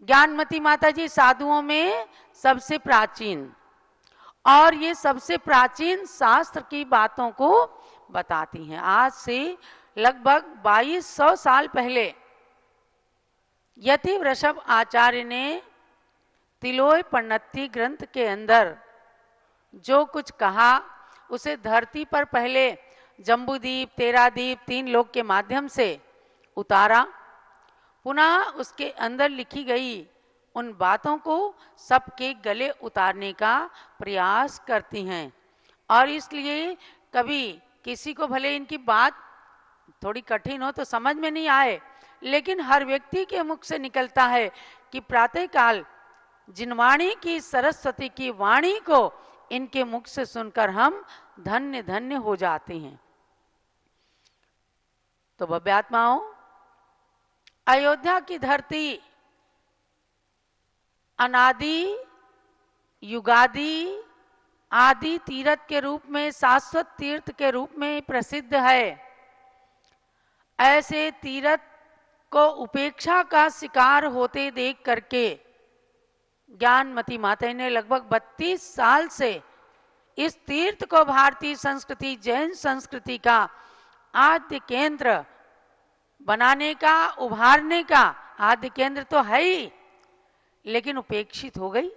ज्ञानमती माता जी साधुओं में सबसे प्राचीन, और ये सबसे प्राचीन शास्त्र की बातों को बताती हैं। आज से लगभग 2200 साल पहले यति वृषभ आचार्य ने तिलोय पन्नति ग्रंथ के अंदर जो कुछ कहा उसे धरती पर पहले जम्बूदीप, तेरादीप, 3 लोक के माध्यम से उतारा, पुनः उसके अंदर लिखी गई उन बातों को सबके गले उतारने का प्रयास करती हैं। और इसलिए कभी किसी को भले इनकी बात थोड़ी कठिन हो तो समझ में नहीं आए, लेकिन हर व्यक्ति के मुख से निकलता है कि प्रातःकाल जिनवाणी की सरस्वती की वाणी को इनके मुख से सुनकर हम धन्य धन्य हो जाते हैं। तो भव्यात्माओं, अयोध्या की धरती अनादि, युगादि, आदि तीर्थ के रूप में, शाश्वत तीर्थ के रूप में प्रसिद्ध है। ऐसे तीर्थ को उपेक्षा का शिकार होते देख करके ज्ञानमती माता ने लगभग 32 साल से इस तीर्थ को भारतीय संस्कृति, जैन संस्कृति का आद्य केंद्र बनाने का, उभारने का, आद्य केंद्र तो है ही, लेकिन उपेक्षित हो गई।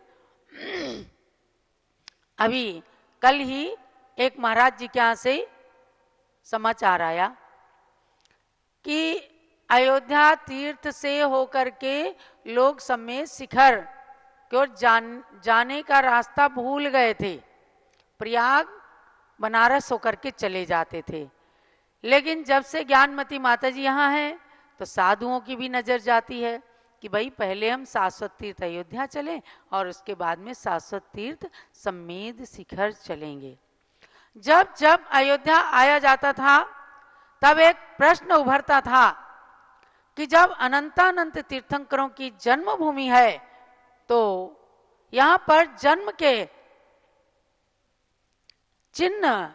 अभी कल ही एक महाराज जी के यहाँ से समाचार आया कि अयोध्या तीर्थ से होकर के लोग समेत शिखर की ओर जाने का रास्ता भूल गए थे। प्रयाग, बनारस होकर के चले जाते थे, लेकिन जब से ज्ञानमती माता जी यहाँ हैं तो साधुओं की भी नजर जाती है कि भाई पहले हम शाश्वत तीर्थ अयोध्या चलें और उसके बाद में शाश्वत तीर्थ सम्मेद शिखर चलेंगे। जब जब अयोध्या आया जाता था तब एक प्रश्न उभरता था कि जब अनंतानंत तीर्थंकरों की जन्मभूमि है तो यहाँ पर जन्म के चिन्ह,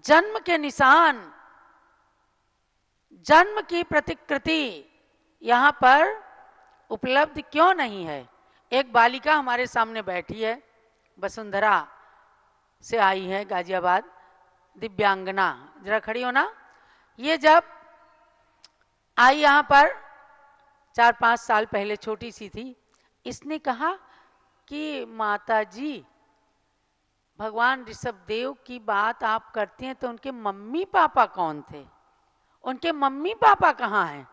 जन्म के निशान, जन्म की प्रतिकृति यहाँ पर उपलब्ध क्यों नहीं है। एक बालिका हमारे सामने बैठी है, वसुंधरा से आई है, गाजियाबाद, दिव्यांगना, जरा खड़ी हो ना। ये जब आई यहाँ पर 4-5 साल पहले, छोटी सी थी, इसने कहा कि माता जी, भगवान ऋषभदेव की बात आप करती हैं तो उनके मम्मी पापा कौन थे, उनके मम्मी पापा कहाँ हैं?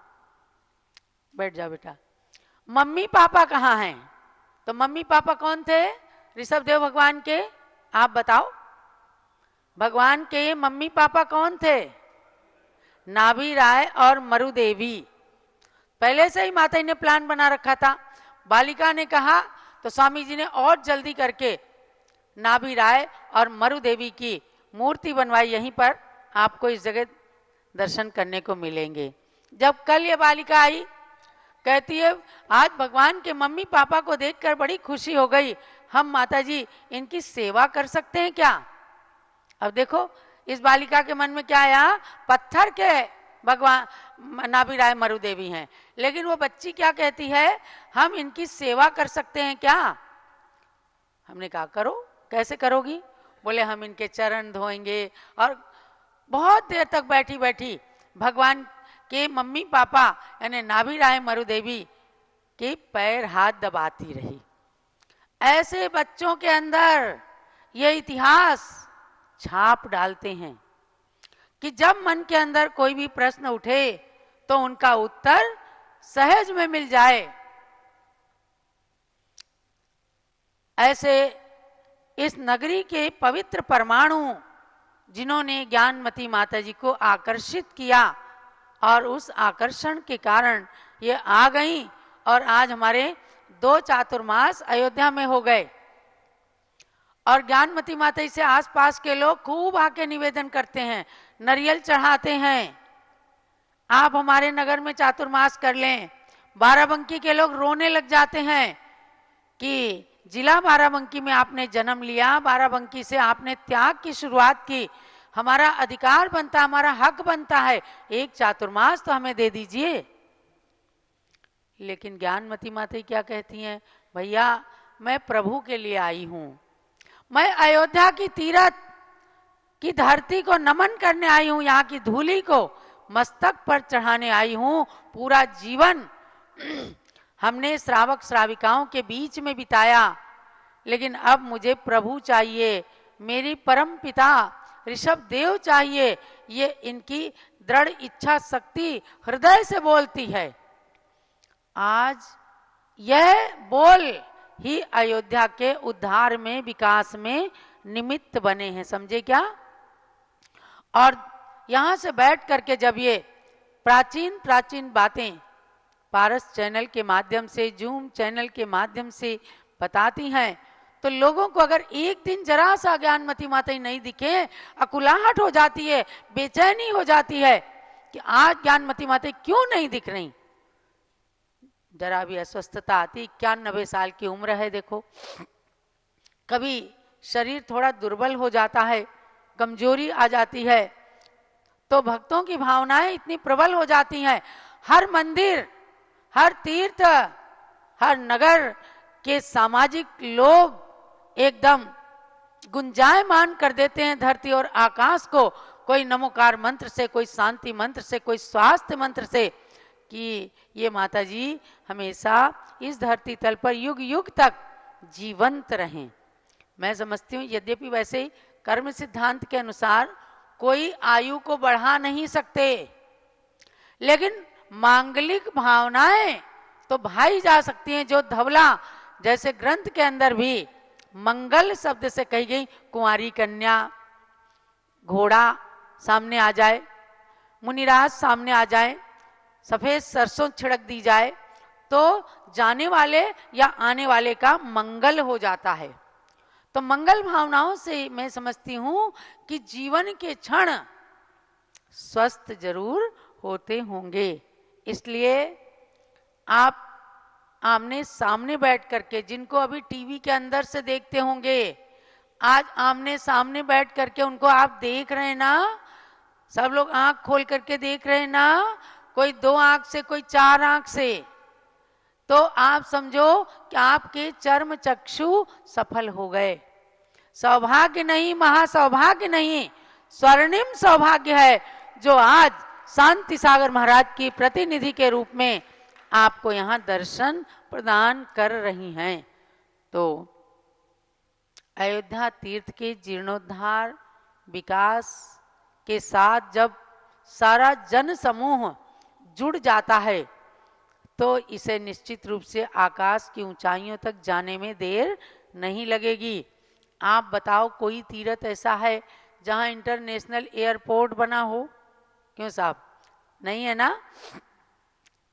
बैठ जाओ बेटा। मम्मी पापा कहाँ हैं? तो मम्मी पापा कौन थे ऋषभदेव भगवान के? आप बताओ, भगवान के मम्मी पापा कौन थे? नाभि राय और मरु देवी। पहले से ही माता जी ने प्लान बना रखा था। बालिका ने कहा तो स्वामी जी ने और जल्दी करके नाभि राय और मरु देवी की मूर्ति बनवाई। यहीं पर आपको इस जगह दर्शन करने को मिलेंगे। जब कल ये बालिका आई, कहती है आज भगवान के मम्मी पापा को देखकर बड़ी खुशी हो गई, हम माता जी इनकी सेवा कर सकते हैं क्या? अब देखो इस बालिका के मन में क्या आया, पत्थर के भगवान नाभि राय मरु देवी हैं, लेकिन वो बच्ची क्या कहती है, हम इनकी सेवा कर सकते हैं क्या? हमने कहा करो। कैसे करोगी? बोले हम इनके चरण धोएंगे। और बहुत देर तक बैठी बैठी भगवान के मम्मी पापा यानी नाभि राय मरु देवी के पैर हाथ दबाती रही। ऐसे बच्चों के अंदर ये इतिहास छाप डालते हैं कि जब मन के अंदर कोई भी प्रश्न उठे तो उनका उत्तर सहज में मिल जाए। ऐसे इस नगरी के पवित्र परमाणु जिन्होंने ज्ञानमती माता जी को आकर्षित किया और उस आकर्षण के कारण ये आ गई और आज हमारे 2 चातुर्मास अयोध्या में हो गए और ज्ञानमती माता से आसपास के लोग खूब आके निवेदन करते हैं, नारियल चढ़ाते हैं, आप हमारे नगर में चातुर्मास कर लें। बाराबंकी के लोग रोने लग जाते हैं कि जिला बाराबंकी में आपने जन्म लिया, बाराबंकी से आपने त्याग की शुरुआत की, हमारा अधिकार बनता, हमारा हक बनता है, एक चातुर्मास तो हमें दे दीजिए। लेकिन ज्ञानमती माता क्या कहती हैं, भैया मैं प्रभु के लिए आई हूं, मैं अयोध्या की तीरथ की धरती को नमन करने आई हूं, यहाँ की धूली को मस्तक पर चढ़ाने आई हूं। पूरा जीवन हमने श्रावक श्राविकाओं के बीच में बिताया, लेकिन अब मुझे प्रभु चाहिए, मेरी परम पिता ऋषभ देव चाहिए। ये इनकी दृढ़ इच्छा शक्ति हृदय से बोलती है। आज यह बोल ही अयोध्या के उद्धार में, विकास में निमित्त बने हैं, समझे क्या? और यहां से बैठ करके जब ये प्राचीन प्राचीन बातें पारस चैनल के माध्यम से, जूम चैनल के माध्यम से बताती हैं, तो लोगों को अगर एक दिन जरा सा ज्ञानमती माता नहीं दिखे, अकुलाहट हो जाती है, बेचैनी हो जाती है कि आज ज्ञानमती माता क्यों नहीं दिख रही। जरा भी अस्वस्थता आती, 91 साल की उम्र है, देखो कभी शरीर थोड़ा दुर्बल हो जाता है, कमजोरी आ जाती है, तो भक्तों की भावनाएं इतनी प्रबल हो जाती हैं। हर मंदिर, हर तीर्थ, हर नगर के सामाजिक लोग एकदम गुंजायमान कर देते हैं धरती और आकाश को, कोई नमोकार मंत्र से, कोई शांति मंत्र से, कोई स्वास्थ्य मंत्र से, कि ये माता जी हमेशा इस धरती तल पर युग युग तक जीवंत रहें। मैं समझती हूँ यद्यपि वैसे कर्म सिद्धांत के अनुसार कोई आयु को बढ़ा नहीं सकते, लेकिन मांगलिक भावनाएं तो भाई जा सकती हैं। जो धवला जैसे ग्रंथ के अंदर भी मंगल शब्द से कही गई, कुंवारी कन्या, घोड़ा सामने आ जाए, मुनिराज सामने आ जाए, सफेद सरसों छिड़क दी जाए, तो जाने वाले या आने वाले का मंगल हो जाता है। तो मंगल भावनाओं से मैं समझती हूं कि जीवन के क्षण स्वस्थ जरूर होते होंगे। इसलिए आप आमने सामने बैठ करके, जिनको अभी टीवी के अंदर से देखते होंगे, आज आमने सामने बैठ करके उनको आप देख रहे हैं ना, सब लोग आंख खोल करके देख रहे हैं ना, कोई 2 आंख से, कोई 4 आंख से, तो आप समझो कि आपके चर्म चक्षु सफल हो गए। सौभाग्य नहीं, महासौभाग्य नहीं, स्वर्णिम सौभाग्य है जो आज शांति सागर महाराज की प्रतिनिधि के रूप में आपको यहाँ दर्शन प्रदान कर रही हैं। तो अयोध्या तीर्थ के जीर्णोद्धार विकास के साथ जब सारा जन समूह जुड़ जाता है, तो इसे निश्चित रूप से आकाश की ऊंचाइयों तक जाने में देर नहीं लगेगी। आप बताओ कोई तीर्थ ऐसा है जहां इंटरनेशनल एयरपोर्ट बना हो? क्यों साहब, नहीं है ना?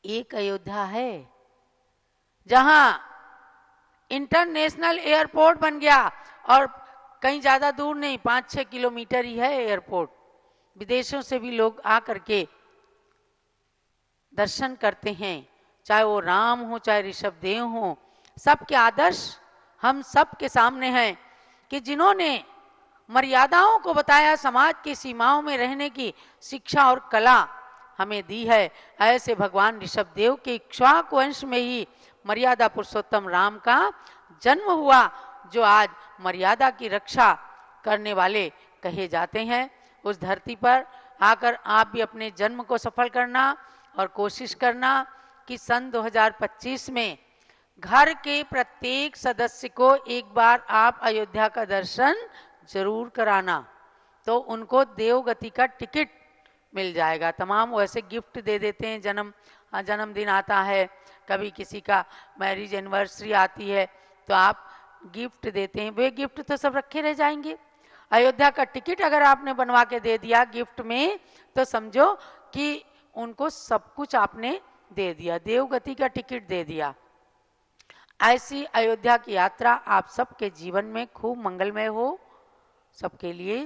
एक अयोध्या है जहां इंटरनेशनल एयरपोर्ट बन गया, और कहीं ज्यादा दूर नहीं, 5-6 किलोमीटर ही है एयरपोर्ट। विदेशों से भी लोग आकर के दर्शन करते हैं, चाहे वो राम हो, चाहे ऋषभ देव हो। सबके आदर्श हम सब के सामने हैं कि जिन्होंने मर्यादाओं को बताया, समाज की सीमाओं में रहने की शिक्षा और कला हमें दी है। ऐसे भगवान ऋषभ देव के इक्ष्वाकु वंश में ही मर्यादा पुरुषोत्तम राम का जन्म हुआ, जो आज मर्यादा की रक्षा करने वाले कहे जाते हैं। उस धरती पर आकर आप भी अपने जन्म को सफल करना और कोशिश करना कि सन 2025 में घर के प्रत्येक सदस्य को एक बार आप अयोध्या का दर्शन जरूर कराना, तो उनको देवगति का टिकट मिल जाएगा। तमाम वैसे गिफ्ट दे देते हैं, जन्मदिन आता है, कभी किसी का मैरिज एनिवर्सरी आती है, तो आप गिफ्ट देते हैं, वे गिफ्ट तो सब रखे रह जाएंगे। अयोध्या का टिकट अगर आपने बनवा के दे दिया गिफ्ट में, तो समझो कि उनको सब कुछ आपने दे दिया, देवगति का टिकट दे दिया। ऐसी अयोध्या की यात्रा आप सबके जीवन में खूब मंगलमय हो, सबके लिए।